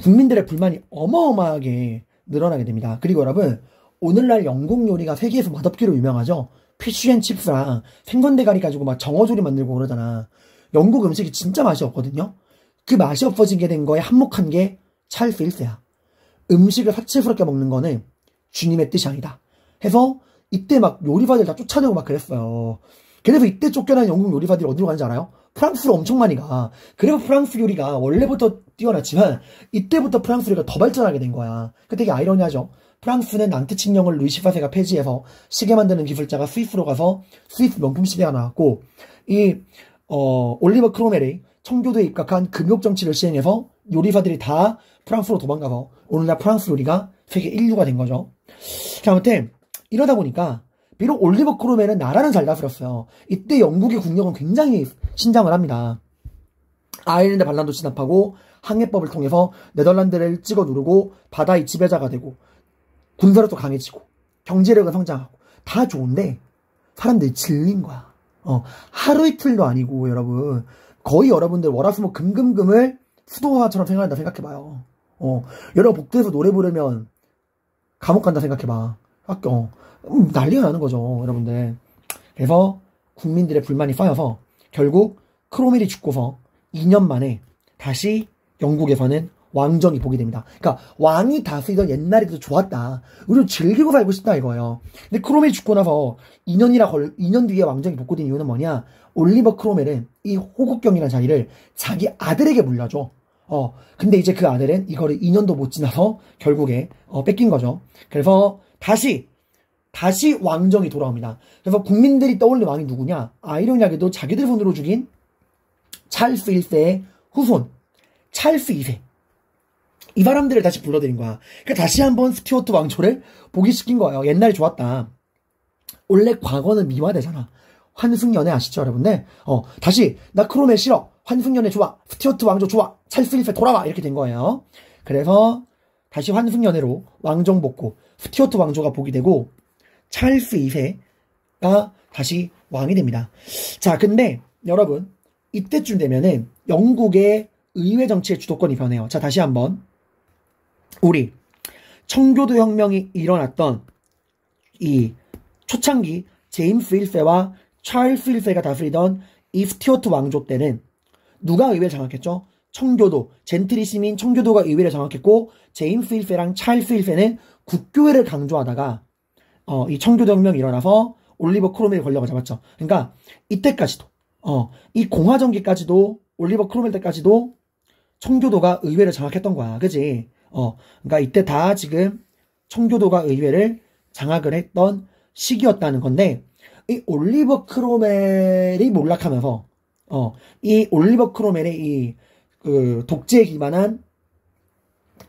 국민들의 불만이 어마어마하게 늘어나게 됩니다. 그리고 여러분, 오늘날 영국 요리가 세계에서 맛없기로 유명하죠. 피쉬앤칩스랑 생선대가리 가지고 막 정어조리 만들고 그러잖아. 영국 음식이 진짜 맛이 없거든요. 그 맛이 없어지게 된 거에 한몫한 게 찰스 1세야. 음식을 사치스럽게 먹는 거는 주님의 뜻이 아니다 해서 이때 막 요리사들 다 쫓아내고 막 그랬어요. 그래서 이때 쫓겨난 영국 요리사들이 어디로 가는지 알아요? 프랑스로 엄청 많이 가. 그래서 프랑스 요리가 원래부터 뛰어났지만 이때부터 프랑스 요리가 더 발전하게 된 거야. 그 되게 아이러니하죠. 프랑스는 낭트 칙령을 루이 14세가 폐지해서 시계 만드는 기술자가 스위스로 가서 스위스 명품 시계가 나왔고, 올리버 크로멜이 청교도에 입각한 금욕 정치를 시행해서 요리사들이 다 프랑스로 도망가서 오늘날 프랑스 요리가 세계 인류가 된 거죠. 아무튼 이러다 보니까 비록 올리버 크로멜은 나라는 잘 다스렸어요. 이때 영국의 국력은 굉장히 신장을 합니다. 아일랜드 반란도 진압하고 항해법을 통해서 네덜란드를 찍어 누르고 바다의 지배자가 되고 군사력도 강해지고 경제력은 성장하고 다 좋은데 사람들이 질린 거야. 하루 이틀도 아니고 여러분, 거의 여러분들 월화수목 금금금을 수도화처럼 생각한다 생각해봐요. 여러분 복도에서 노래 부르면 감옥 간다 생각해봐. 학교 난리가 나는 거죠, 여러분들. 그래서 국민들의 불만이 쌓여서 결국 크로멜이 죽고서 2년 만에 다시 영국에서는 왕정이 보게 됩니다. 그러니까 왕이 다스리던 옛날에도 좋았다. 우리도 즐기고 살고 싶다 이거예요. 근데 크로멜이 죽고 나서 2년 뒤에 왕정이 복구된 이유는 뭐냐? 올리버 크로멜은 이 호국경이라는 자리를 자기 아들에게 물려줘. 근데 이제 그 아들은 이거를 2년도 못 지나서 결국에 뺏긴 거죠. 그래서 다시 왕정이 돌아옵니다. 그래서 국민들이 떠올린 왕이 누구냐? 아이러니하게도 자기들 손으로 죽인 찰스 1세의 후손 찰스 2세. 이 사람들을 다시 불러들인 거야. 그러니까 다시 한번 스튜어트 왕조를 복위시킨 거예요. 옛날에 좋았다. 원래 과거는 미화되잖아. 환승연애 아시죠, 여러분들? 다시 나 크로멜 싫어. 환승연애 좋아. 스튜어트 왕조 좋아. 찰스 1세 돌아와. 이렇게 된 거예요. 그래서 다시 환승연애로 왕정 복구, 스튜어트 왕조가 복위 되고 찰스 2세가 다시 왕이 됩니다. 자, 근데 여러분, 이때쯤 되면은 영국의 의회 정치의 주도권이 변해요. 자, 다시 한번 우리 청교도 혁명이 일어났던 이 초창기 제임스 1세와 찰스 1세가 다스리던 이 스튜어트 왕조 때는 누가 의회를 장악했죠? 청교도, 젠트리 시민 청교도가 의회를 장악했고 제임스 1세랑 찰스 1세는 국교회를 강조하다가 이 청교도 혁명이 일어나서 올리버 크로멜이 권력을 잡았죠. 그러니까 이때까지도 이 공화정기까지도 올리버 크로멜 때까지도 청교도가 의회를 장악했던 거야. 그지? 그러니까 이때 다 지금 청교도가 의회를 장악을 했던 시기였다는 건데, 이 올리버 크로멜이 몰락하면서 이 올리버 크로멜의 이 독재에 기반한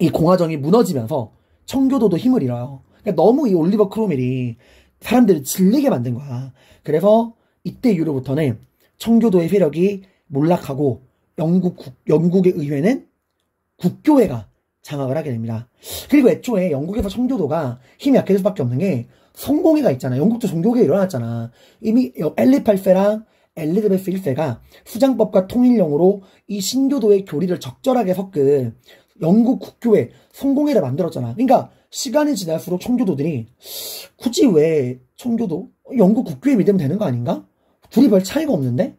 이 공화정이 무너지면서 청교도도 힘을 잃어요. 그러니까 너무 이 올리버 크로멜이 사람들을 질리게 만든 거야. 그래서 이때 이후로부터는 청교도의 세력이 몰락하고 영국의 의회는 국교회가 장악을 하게 됩니다. 그리고 애초에 영국에서 청교도가 힘이 약해질 수밖에 없는 게 성공회가 있잖아. 영국도 종교개혁이 일어났잖아. 이미 엘리 8세랑 엘리자베스 1세가 수장법과 통일령으로 이 신교도의 교리를 적절하게 섞은 영국 국교회 성공회를 만들었잖아. 그러니까 시간이 지날수록 청교도들이 굳이 왜 청교도? 영국 국교회 믿으면 되는 거 아닌가? 둘이 별 차이가 없는데?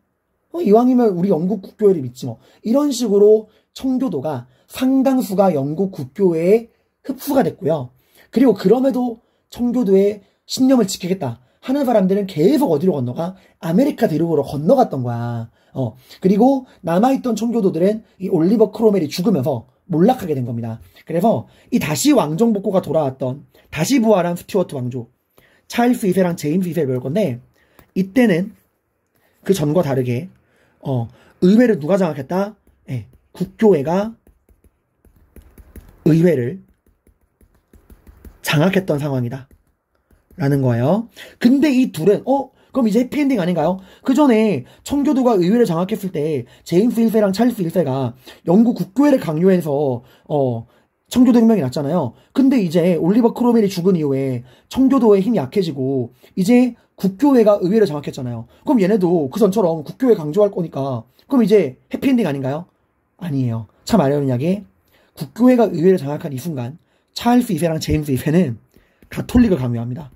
이왕이면 우리 영국 국교회를 믿지 뭐. 이런 식으로 청교도가 상당수가 영국 국교회에 흡수가 됐고요. 그리고 그럼에도 청교도의 신념을 지키겠다 하는 사람들은 계속 어디로 건너가? 아메리카 대륙으로 건너갔던 거야. 그리고 남아있던 청교도들은 이 올리버 크로멜이 죽으면서 몰락하게 된 겁니다. 그래서 이 다시 왕정 복구가 돌아왔던 다시 부활한 스튜어트 왕조 찰스 2세랑 제임스 2세를 배울 건데, 이때는 그 전과 다르게 의회를 누가 장악했다? 네, 국교회가 의회를 장악했던 상황이다 라는 거예요. 근데 이 둘은 그럼 이제 해피엔딩 아닌가요? 그 전에 청교도가 의회를 장악했을 때 제임스 1세랑 찰스 1세가 영국 국교회를 강요해서 청교도 혁명이 났잖아요. 근데 이제 올리버 크로멜이 죽은 이후에 청교도의 힘이 약해지고 이제 국교회가 의회를 장악했잖아요. 그럼 얘네도 그 전처럼 국교회 강조할 거니까 그럼 이제 해피엔딩 아닌가요? 아니에요. 참 아이러니하게 국교회가 의회를 장악한 이 순간 찰스 2세랑 제임스 2세는 가톨릭을 강요합니다.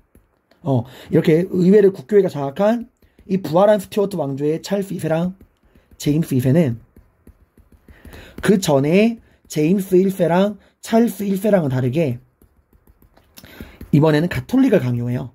이렇게 의회를 국교회가 장악한 이 부활한 스튜어트 왕조의 찰스 2세랑 제임스 2세는 그 전에 제임스 1세랑 찰스 1세랑은 다르게 이번에는 가톨릭을 강요해요.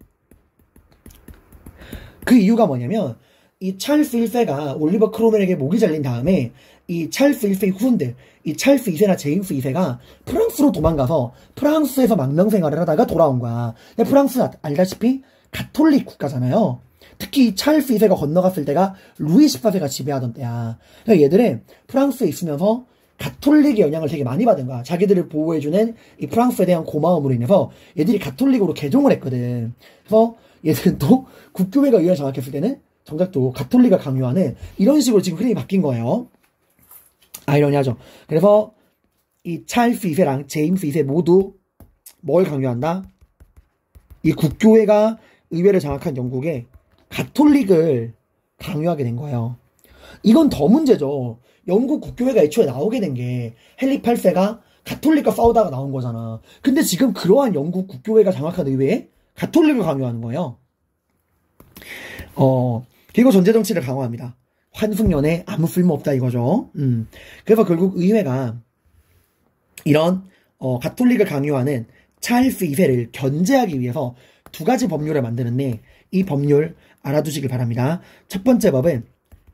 그 이유가 뭐냐면 이 찰스 1세가 올리버 크로멜에게 목이 잘린 다음에 이 찰스 1세의 후손들, 이 찰스 2세나 제임스 2세가 프랑스로 도망가서 프랑스에서 망명생활을 하다가 돌아온 거야. 근데 프랑스는 알다시피 가톨릭 국가잖아요. 특히 이 찰스 2세가 건너갔을 때가 루이 14세가 지배하던 때야. 그러니까 얘들은 프랑스에 있으면서 가톨릭의 영향을 되게 많이 받은 거야. 자기들을 보호해주는 이 프랑스에 대한 고마움으로 인해서 얘들이 가톨릭으로 개종을 했거든. 그래서 얘들은 또 국교회가 의회를 장악했을 때는 정작 또 가톨릭을 강요하는 이런 식으로 지금 흐름이 바뀐 거예요. 아이러니하죠. 그래서 이 찰스 2세랑 제임스 2세 모두 뭘 강요한다? 이 국교회가 의회를 장악한 영국에 가톨릭을 강요하게 된 거예요. 이건 더 문제죠. 영국 국교회가 애초에 나오게 된 게 헨리 8세가 가톨릭과 싸우다가 나온 거잖아. 근데 지금 그러한 영국 국교회가 장악한 의회에 가톨릭을 강요하는 거예요. 그리고 전제정치를 강화합니다. 환승연애 아무 쓸모없다 이거죠. 그래서 결국 의회가 이런 가톨릭을 강요하는 찰스 2세를 견제하기 위해서 두 가지 법률을 만드는데 이 법률 알아두시길 바랍니다. 첫 번째 법은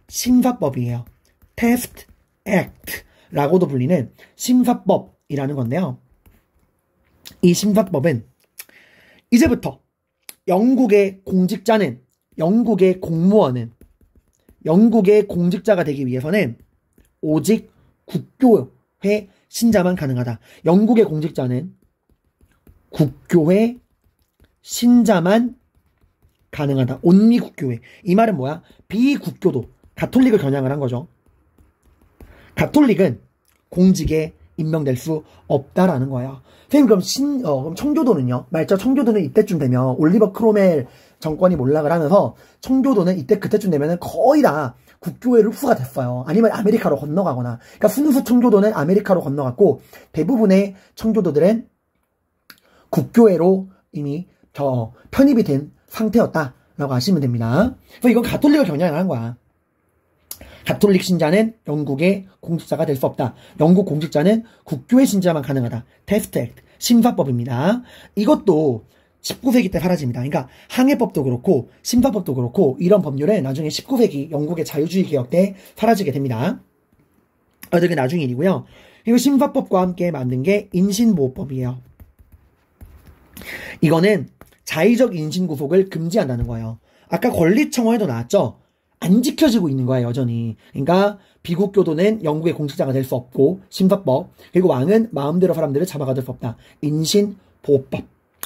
심사법이에요. Test Act라고도 불리는 심사법이라는 건데요. 이 심사법은 이제부터 영국의 공직자는, 영국의 공무원은, 영국의 공직자가 되기 위해서는 오직 국교회 신자만 가능하다. 영국의 공직자는 국교회 신자만 가능하다. 온리 국교회. 이 말은 뭐야? 비국교도, 가톨릭을 겨냥을 한 거죠. 가톨릭은 공직에 임명될 수 없다라는 거예요. 선생님, 그럼 청교도는요? 말자 청교도는 이때쯤 되면 올리버 크로멜 정권이 몰락을 하면서 청교도는 그때쯤 되면은 거의 다 국교회로 흡수가 됐어요. 아니면 아메리카로 건너가거나. 그러니까 순수 청교도는 아메리카로 건너갔고 대부분의 청교도들은 국교회로 이미 편입이 된 상태였다라고 아시면 됩니다. 그래서 이건 가톨릭을 겨냥한 거야. 가톨릭 신자는 영국의 공직자가 될 수 없다. 영국 공직자는 국교회 신자만 가능하다. 테스트 액트, 심사법입니다. 이것도 19세기 때 사라집니다. 그러니까 항해법도 그렇고 심사법도 그렇고 이런 법률은 나중에 19세기 영국의 자유주의 개혁 때 사라지게 됩니다. 되게 나중 일이고요. 그리고 심사법과 함께 만든 게 인신보호법이에요. 이거는 자의적 인신구속을 금지한다는 거예요. 아까 권리청원에도 나왔죠? 안 지켜지고 있는 거야 여전히. 그러니까 비국교도는 영국의 공직자가 될 수 없고 심사법, 그리고 왕은 마음대로 사람들을 잡아가둘 수 없다. 인신보호법.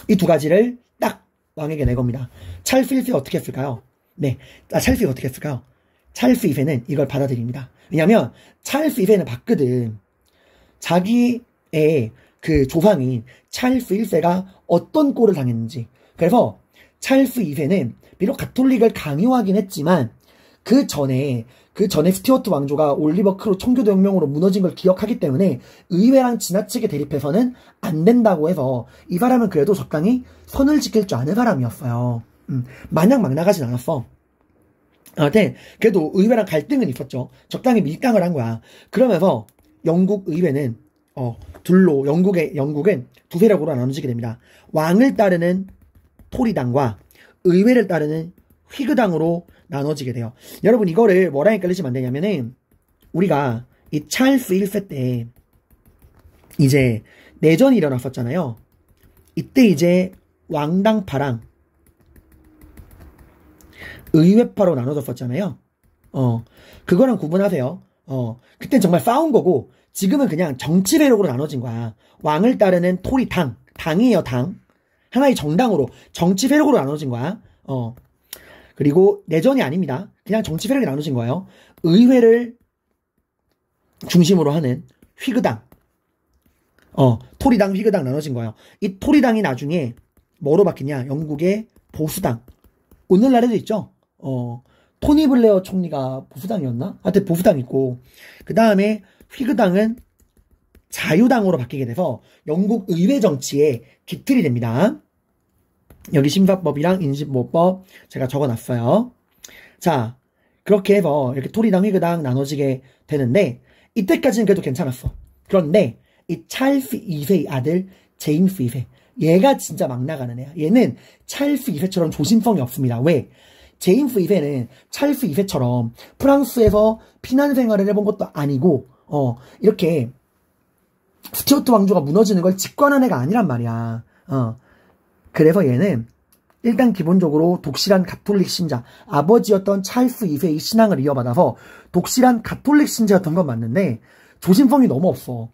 이 두 가지를 딱 왕에게 내 겁니다. 찰스 1세 어떻게 했을까요? 찰스 2세 어떻게 했을까요? 찰스 2세는 이걸 받아들입니다. 왜냐면 찰스 2세는 봤거든. 자기의 그 조상인 찰스 1세가 어떤 꼴을 당했는지. 그래서 찰스 2세는 비록 가톨릭을 강요하긴 했지만 그 전에 스튜어트 왕조가 올리버 크로 청교도 혁명으로 무너진 걸 기억하기 때문에 의회랑 지나치게 대립해서는 안 된다고 해서 이 사람은 그래도 적당히 선을 지킬 줄 아는 사람이었어요. 마냥 막 나가진 않았어. 그래도 의회랑 갈등은 있었죠. 적당히 밀당을 한 거야. 그러면서 영국 의회는 영국은 두 세력으로 나눠지게 됩니다. 왕을 따르는 토리당과 의회를 따르는 휘그당으로 나눠지게 돼요. 여러분 이거를 뭐랑 헷갈리시면 안 되냐면은 우리가 이 찰스 1세 때 이제 내전이 일어났었잖아요. 이때 이제 왕당파랑 의회파로 나눠졌었잖아요. 그거랑 구분하세요. 그땐 정말 싸운 거고 지금은 그냥 정치 세력으로 나눠진 거야. 왕을 따르는 토리당, 당이에요, 당. 하나의 정당으로 정치 세력으로 나눠진 거야. 그리고 내전이 아닙니다. 그냥 정치 세력이 나눠진 거예요. 의회를 중심으로 하는 휘그당, 토리당, 휘그당 나눠진 거예요. 이 토리당이 나중에 뭐로 바뀌냐? 영국의 보수당. 오늘날에도 있죠. 토니 블레어 총리가 보수당이었나? 하여튼 보수당 있고, 그 다음에 휘그당은 자유당으로 바뀌게 돼서 영국 의회 정치에 기틀이 됩니다. 여기 심사법이랑 인신보호법 제가 적어놨어요. 자, 그렇게 해서 이렇게 토리당, 휘그당 나눠지게 되는데, 이때까지는 그래도 괜찮았어. 그런데 이 찰스 2세의 아들 제임스 2세, 얘가 진짜 막 나가는 애야. 얘는 찰스 2세처럼 조심성이 없습니다. 왜? 제임스 2세는 찰스 2세처럼 프랑스에서 피난 생활을 해본 것도 아니고 이렇게 스튜어트 왕조가 무너지는 걸 직관한 애가 아니란 말이야. 그래서 얘는 일단 기본적으로 독실한 가톨릭 신자, 아버지였던 찰스 2세의 신앙을 이어받아서 독실한 가톨릭 신자였던 건 맞는데 조심성이 너무 없어.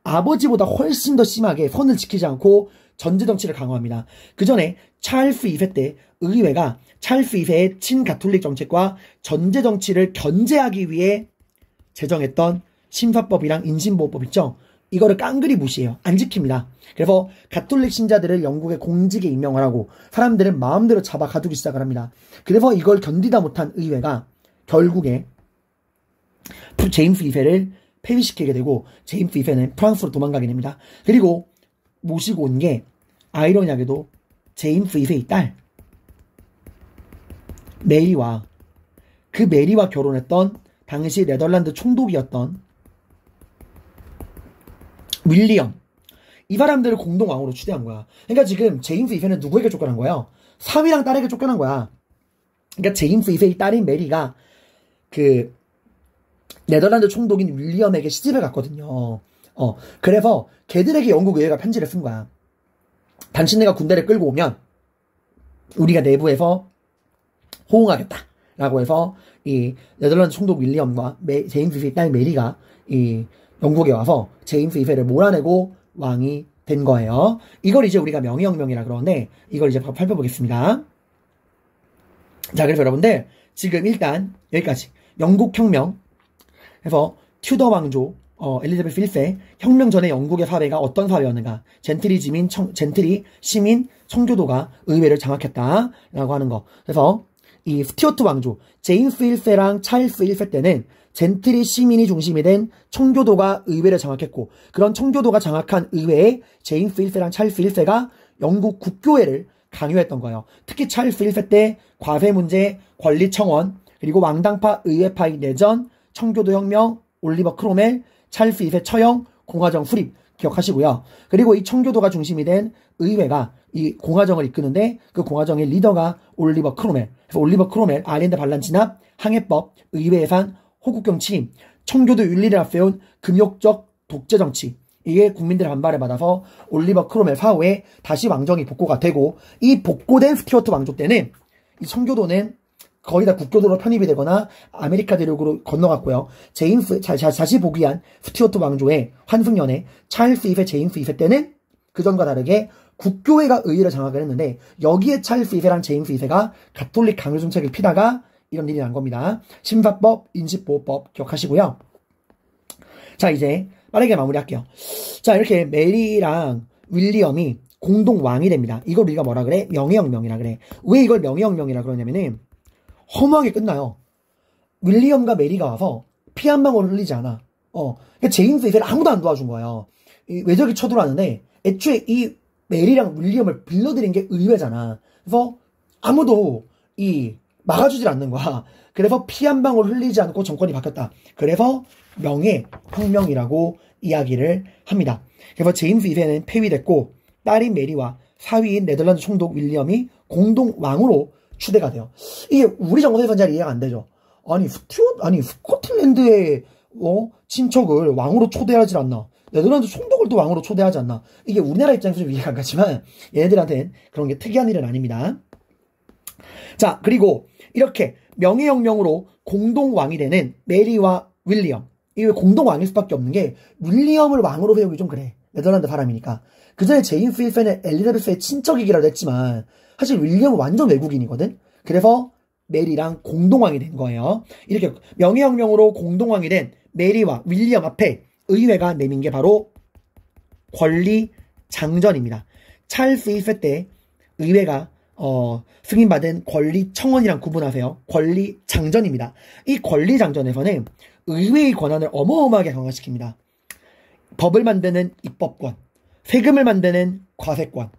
아버지보다 훨씬 더 심하게 선을 지키지 않고 전제 정치를 강화합니다. 그 전에 찰스 2세 때 의회가 찰스 2세의 친가톨릭 정책과 전제 정치를 견제하기 위해 제정했던 심사법이랑 인신보호법 있죠? 이거를 깡그리 무시해요. 안 지킵니다. 그래서 가톨릭 신자들을 영국의 공직에 임명을 하고 사람들은 마음대로 잡아 가두기 시작을 합니다. 그래서 이걸 견디다 못한 의회가 결국에 제임스 2세를 폐위시키게 되고 제임스 2세는 프랑스로 도망가게 됩니다. 그리고 모시고 온 게 아이러니하게도 제임스 2세의 딸 메리와 그 메리와 결혼했던 당시 네덜란드 총독이었던 윌리엄, 이 사람들을 공동왕으로 추대한 거야. 그러니까 지금 제임스 2세는 누구에게 쫓겨난 거야? 사위랑 딸에게 쫓겨난 거야. 그러니까 제임스 2세의 딸인 메리가 그 네덜란드 총독인 윌리엄에게 시집을 갔거든요. 그래서 걔들에게 영국 의회가 편지를 쓴 거야. 당신네가 군대를 끌고 오면 우리가 내부에서 호응하겠다 라고 해서 이 네덜란드 총독 윌리엄과 제임스 2세의 딸 메리가 이 영국에 와서 제임스 2세를 몰아내고 왕이 된 거예요. 이걸 이제 우리가 명예혁명이라 그러는데 이걸 이제 살펴보겠습니다. 자, 그래서 여러분들 지금 일단 여기까지 영국혁명 해서 튜더 왕조 엘리자베스 1세 혁명 전에 영국의 사회가 어떤 사회였는가, 젠트리 시민 청교도가 의회를 장악했다라고 하는 거. 그래서 이 스튜어트 왕조 제임스 1세랑 찰스 1세 때는 젠트리 시민이 중심이 된 청교도가 의회를 장악했고, 그런 청교도가 장악한 의회에 제임스 1세랑 찰스 1세가 영국 국교회를 강요했던 거예요. 특히 찰스 1세 때 과세 문제, 권리 청원, 그리고 왕당파 의회파의 내전, 청교도 혁명, 올리버 크롬웰, 찰스 2세 처형, 공화정 수립 기억하시고요. 그리고 이 청교도가 중심이 된 의회가 이 공화정을 이끄는데 그 공화정의 리더가 올리버 크롬웰. 그래서 올리버 크롬웰, 아일랜드 반란 진압, 항해법, 의회 예산, 호국경 침입, 청교도 윤리를 앞세운 금욕적 독재 정치, 이게 국민들의 반발을 받아서 올리버 크롬웰 사후에 다시 왕정이 복고가 되고, 이 복고된 스튜어트 왕조 때는 이 청교도는 거의 다 국교도로 편입이 되거나 아메리카 대륙으로 건너갔고요. 다시 복위한 스튜어트 왕조의 환승연애 찰스 2세, 제임스 2세 때는 그전과 다르게 국교회가 의회를 장악을 했는데, 여기에 찰스 2세랑 제임스 2세가 가톨릭 강요 정책을 피다가 이런 일이 난 겁니다. 심사법, 인신보호법 기억하시고요. 자, 이제 빠르게 마무리할게요. 자, 이렇게 메리랑 윌리엄이 공동 왕이 됩니다. 이걸 우리가 뭐라 그래? 명예혁명이라 그래. 왜 이걸 명예혁명이라 그러냐면은 허무하게 끝나요. 윌리엄과 메리가 와서 피 한 방울 흘리지 않아. 그러니까 제임스 2세를 아무도 안 도와준 거예요. 외적이 쳐들어왔는데 애초에 이 메리랑 윌리엄을 빌려드린 게 의회잖아. 그래서 아무도 막아주질 않는 거야. 그래서 피 한 방울 흘리지 않고 정권이 바뀌었다. 그래서 명예혁명이라고 이야기를 합니다. 그래서 제임스 2세는 폐위됐고 딸인 메리와 사위인 네덜란드 총독 윌리엄이 공동 왕으로 추대가 돼요. 이게 우리 정서에서는 잘 이해가 안 되죠. 아니 스코틀랜드의 친척을 왕으로 초대하지 않나? 네덜란드 총독을 또 왕으로 초대하지 않나? 이게 우리나라 입장에서 좀 이해가 안 가지만 얘네들한테는 그런 게 특이한 일은 아닙니다. 자, 그리고 이렇게 명예혁명으로 공동왕이 되는 메리와 윌리엄. 이게 왜 공동왕일 수밖에 없는 게, 윌리엄을 왕으로 세우기 좀 그래. 네덜란드 사람이니까. 그 전에 제임스 1세는 엘리자베스의 친척이기라도 했지만 사실 윌리엄은 완전 외국인이거든. 그래서 메리랑 공동왕이 된 거예요. 이렇게 명예혁명으로 공동왕이 된 메리와 윌리엄 앞에 의회가 내민 게 바로 권리 장전입니다. 찰스 1세 때 의회가 승인받은 권리 청원이랑 구분하세요. 권리 장전입니다. 이 권리 장전에서는 의회의 권한을 어마어마하게 강화시킵니다. 법을 만드는 입법권, 세금을 만드는 과세권,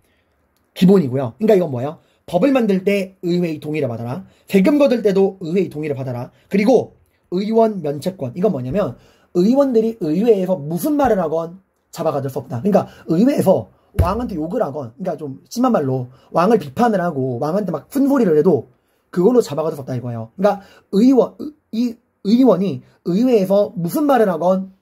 기본이고요. 그러니까 이건 뭐예요? 법을 만들 때 의회의 동의를 받아라. 세금 거둘 때도 의회의 동의를 받아라. 그리고 의원 면책권. 이건 뭐냐면 의원들이 의회에서 무슨 말을 하건 잡아가질 수 없다. 그러니까 의회에서 왕한테 욕을 하건, 그러니까 좀 심한 말로 왕을 비판을 하고 왕한테 막 푼소리를 해도 그걸로 잡아가질 수 없다 이거예요. 그러니까 의원이 의회에서 무슨 말을 하건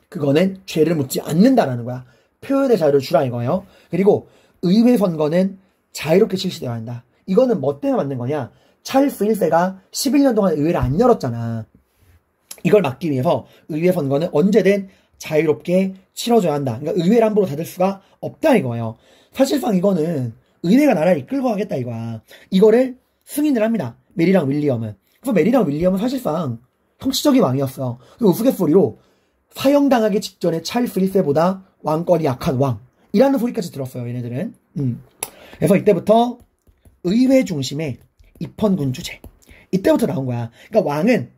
그거는 죄를 묻지 않는다라는 거야. 표현의 자유를 주라 이거예요. 그리고 의회 선거는 자유롭게 실시되어야 한다. 이거는 뭐 때문에 만든 거냐? 찰스 1세가 11년 동안 의회를 안 열었잖아. 이걸 막기 위해서 의회 선거는 언제든 자유롭게 치러줘야 한다. 그러니까 의회를 함부로 닫을 수가 없다 이거예요. 사실상 이거는 의회가 나라를 이끌고 가겠다 이거야. 이거를 승인을 합니다. 메리랑 윌리엄은. 그래서 메리랑 윌리엄은 사실상 형식적인 왕이었어요. 그리고 우스갯소리로 사형당하기 직전에 찰스 1세보다 왕권이 약한 왕이라는 소리까지 들었어요. 얘네들은. 그래서 이때부터 의회 중심의 입헌군주제. 이때부터 나온 거야. 그러니까 왕은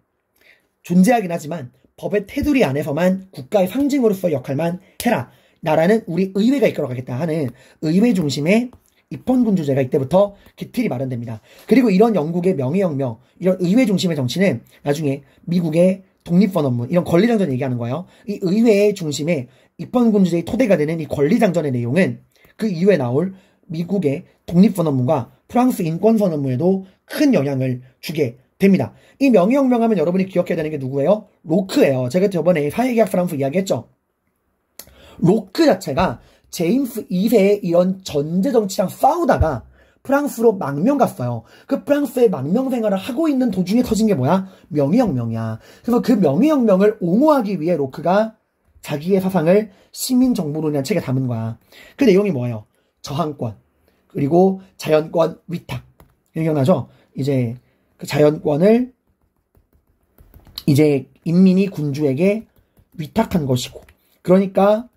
존재하긴 하지만 법의 테두리 안에서만 국가의 상징으로서 역할만 해라. 나라는 우리 의회가 이끌어가겠다 하는 의회 중심의 입헌군주제가 이때부터 기틀이 마련됩니다. 그리고 이런 영국의 명예혁명, 이런 의회 중심의 정치는 나중에 미국의 독립선언문, 이런 권리장전 얘기하는 거예요. 이 의회의 중심의 입헌군주제의 토대가 되는 이 권리장전의 내용은 그 이후에 나올 미국의 독립선언문과 프랑스 인권선언문에도 큰 영향을 주게 됩니다. 이 명예혁명 하면 여러분이 기억해야 되는 게 누구예요? 로크예요. 제가 저번에 사회계약 프랑스 이야기했죠. 로크 자체가 제임스 2세의 이런 전제정치랑 싸우다가 프랑스로 망명 갔어요. 그 프랑스의 망명 생활을 하고 있는 도중에 터진 게 뭐야? 명예혁명이야. 그래서 그 명예혁명을 옹호하기 위해 로크가 자기의 사상을 시민정부론이라는 책에 담은 거야. 그 내용이 뭐예요? 저항권, 그리고 자연권 위탁. 기억나죠? 이제 그 자연권을 이제 인민이 군주에게 위탁한 것이고, 그러니까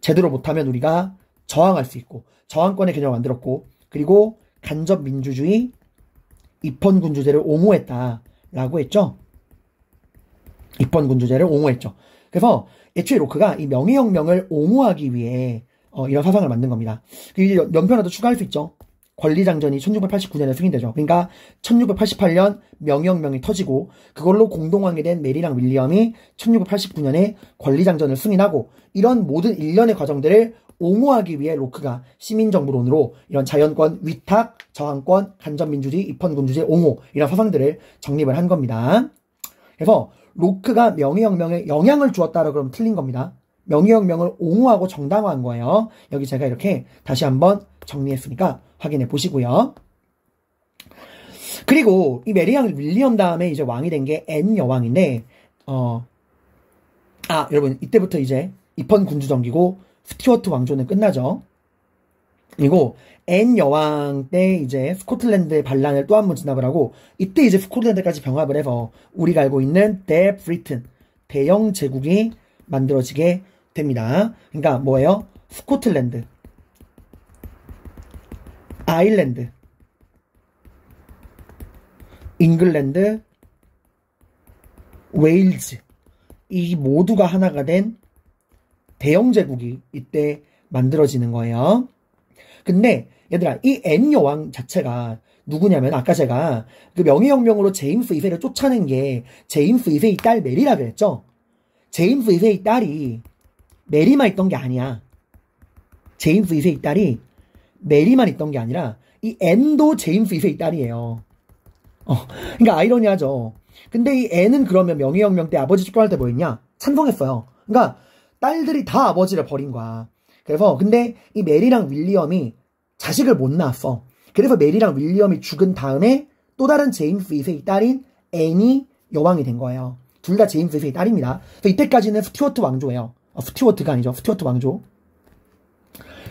제대로 못하면 우리가 저항할 수 있고, 저항권의 개념을 만들었고, 그리고 간접민주주의 입헌군주제를 옹호했다라고 했죠. 입헌군주제를 옹호했죠. 그래서 애초에 로크가 이 명예혁명을 옹호하기 위해 이런 사상을 만든 겁니다. 이제 연표 하나 더 추가할 수 있죠. 권리장전이 1689년에 승인되죠. 그러니까 1688년 명예혁명이 터지고 그걸로 공동왕이 된 메리랑 윌리엄이 1689년에 권리장전을 승인하고 이런 모든 일련의 과정들을 옹호하기 위해 로크가 시민정부론으로 이런 자연권 위탁, 저항권, 간접민주주의, 입헌군주제 옹호 이런 사상들을 정립을 한 겁니다. 그래서 로크가 명예혁명에 영향을 주었다라고 그러면 틀린 겁니다. 명예혁명을 옹호하고 정당화한 거예요. 여기 제가 이렇게 다시 한번 정리했으니까 확인해 보시고요. 그리고 이 메리랑 윌리엄 다음에 이제 왕이 된 게 앤 여왕인데 여러분 이때부터 이제 입헌군주정기고 스튜어트 왕조는 끝나죠. 그리고 앤 여왕 때 이제 스코틀랜드의 반란을 또 한 번 진압을 하고 이때 이제 스코틀랜드까지 병합을 해서 우리가 알고 있는 브리튼 대영 제국이 만들어지게 됩니다. 그러니까 뭐예요? 스코틀랜드, 아일랜드, 잉글랜드, 웨일즈 이 모두가 하나가 된 대영 제국이 이때 만들어지는 거예요. 근데 얘들아 이 앤 여왕 자체가 누구냐면 아까 제가 그 명예혁명으로 제임스 2세를 쫓아낸 게 제임스 2세의 딸 메리라 그랬죠. 제임스 2세의 딸이 메리만 있던 게 아니야. 제임스 2세의 딸이 메리만 있던 게 아니라 이 앤도 제임스 2세의 딸이에요. 그러니까 아이러니하죠. 근데 이 앤은 그러면 명예혁명 때 아버지 쫓겨날 때 뭐 했냐? 찬성했어요. 그러니까 딸들이 다 아버지를 버린 거야. 그래서 근데 이 메리랑 윌리엄이 자식을 못 낳았어. 그래서 메리랑 윌리엄이 죽은 다음에 또 다른 제임스 2세의 딸인 앤이 여왕이 된 거예요. 둘 다 제임스 2세의 딸입니다. 그래서 이때까지는 스튜어트 왕조예요. 스튜어트가 아니죠. 스튜어트 왕조.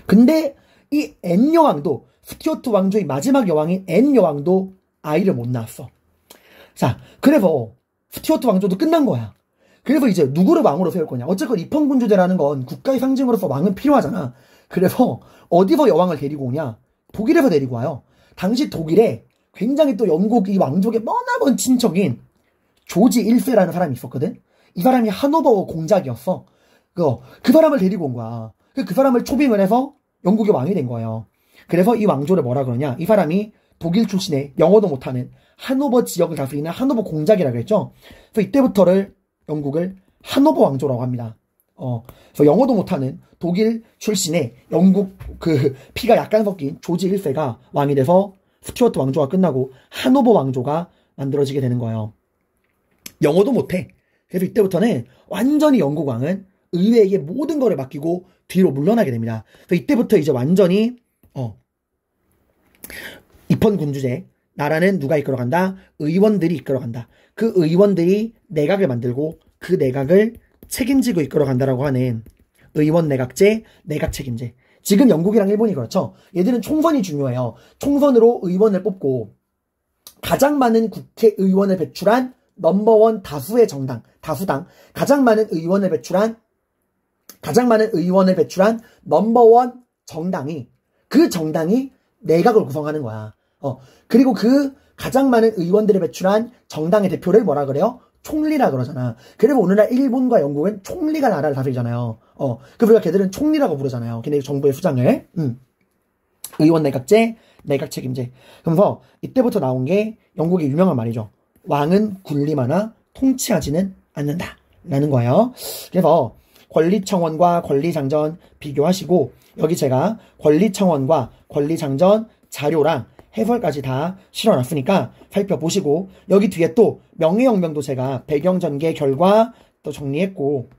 근데 이 앤 여왕도 스튜어트 왕조의 마지막 여왕인 앤 여왕도 아이를 못 낳았어. 자, 그래서 스튜어트 왕조도 끝난 거야. 그래서 이제 누구를 왕으로 세울 거냐. 어쨌건 입헌군주제라는 건 국가의 상징으로서 왕은 필요하잖아. 그래서 어디서 여왕을 데리고 오냐. 독일에서 데리고 와요. 당시 독일에 굉장히 또 영국 이 왕족의 머나먼 친척인 조지 1세라는 사람이 있었거든. 이 사람이 하노버 공작이었어. 그 사람을 데리고 온 거야. 그 사람을 초빙을 해서 영국의 왕이 된 거예요. 그래서 이 왕조를 뭐라 그러냐. 이 사람이 독일 출신의 영어도 못하는 하노버 지역을 다스리는 하노버 공작이라고 했죠. 그래서 이때부터를 영국을 하노버 왕조라고 합니다. 그래서 영어도 못하는 독일 출신의 영국 그 피가 약간 섞인 조지 1세가 왕이 돼서 스튜어트 왕조가 끝나고 하노버 왕조가 만들어지게 되는 거예요. 영어도 못해. 그래서 이때부터는 완전히 영국 왕은 의회에게 모든 거를 맡기고 뒤로 물러나게 됩니다. 그래서 이때부터 이제 완전히 입헌군주제, 나라는 누가 이끌어간다? 의원들이 이끌어간다. 그 의원들이 내각을 만들고 그 내각을 책임지고 이끌어간다라고 하는 의원 내각제, 내각 책임제. 지금 영국이랑 일본이 그렇죠. 얘들은 총선이 중요해요. 총선으로 의원을 뽑고 가장 많은 국회의원을 배출한 넘버원 다수의 정당, 다수당, 가장 많은 의원을 배출한 넘버원 정당이, 그 정당이 내각을 구성하는 거야. 그리고 그 가장 많은 의원들을 배출한 정당의 대표를 뭐라 그래요? 총리라 그러잖아. 그리고 오늘날 일본과 영국은 총리가 나라를 다스리잖아요. 그래서 걔들은 총리라고 부르잖아요. 걔네 정부의 수장을. 의원 내각제, 내각 책임제. 그래서 이때부터 나온 게 영국의 유명한 말이죠. 왕은 군림하나 통치하지는 않는다. 라는 거예요. 그래서 권리청원과 권리장전 비교하시고, 여기 제가 권리청원과 권리장전 자료랑 해설까지 다 실어놨으니까 살펴보시고, 여기 뒤에 또 명예혁명도 제가 배경 전개 결과 또 정리했고,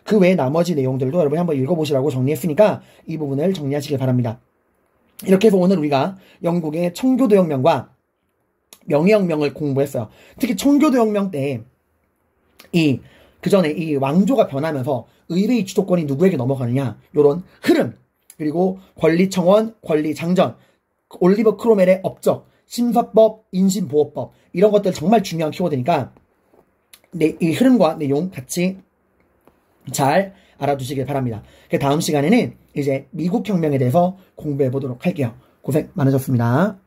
그 외에 나머지 내용들도 여러분이 한번 읽어보시라고 정리했으니까 이 부분을 정리하시길 바랍니다. 이렇게 해서 오늘 우리가 영국의 청교도혁명과 명예혁명을 공부했어요. 특히 청교도혁명 때 그 전에 이 왕조가 변하면서 의회의 주도권이 누구에게 넘어가느냐, 요런 흐름, 그리고 권리청원, 권리장전, 올리버 크로멜의 업적, 심사법, 인신보호법, 이런 것들 정말 중요한 키워드니까 이 흐름과 내용 같이 잘 알아두시길 바랍니다. 다음 시간에는 이제 미국 혁명에 대해서 공부해 보도록 할게요. 고생 많으셨습니다.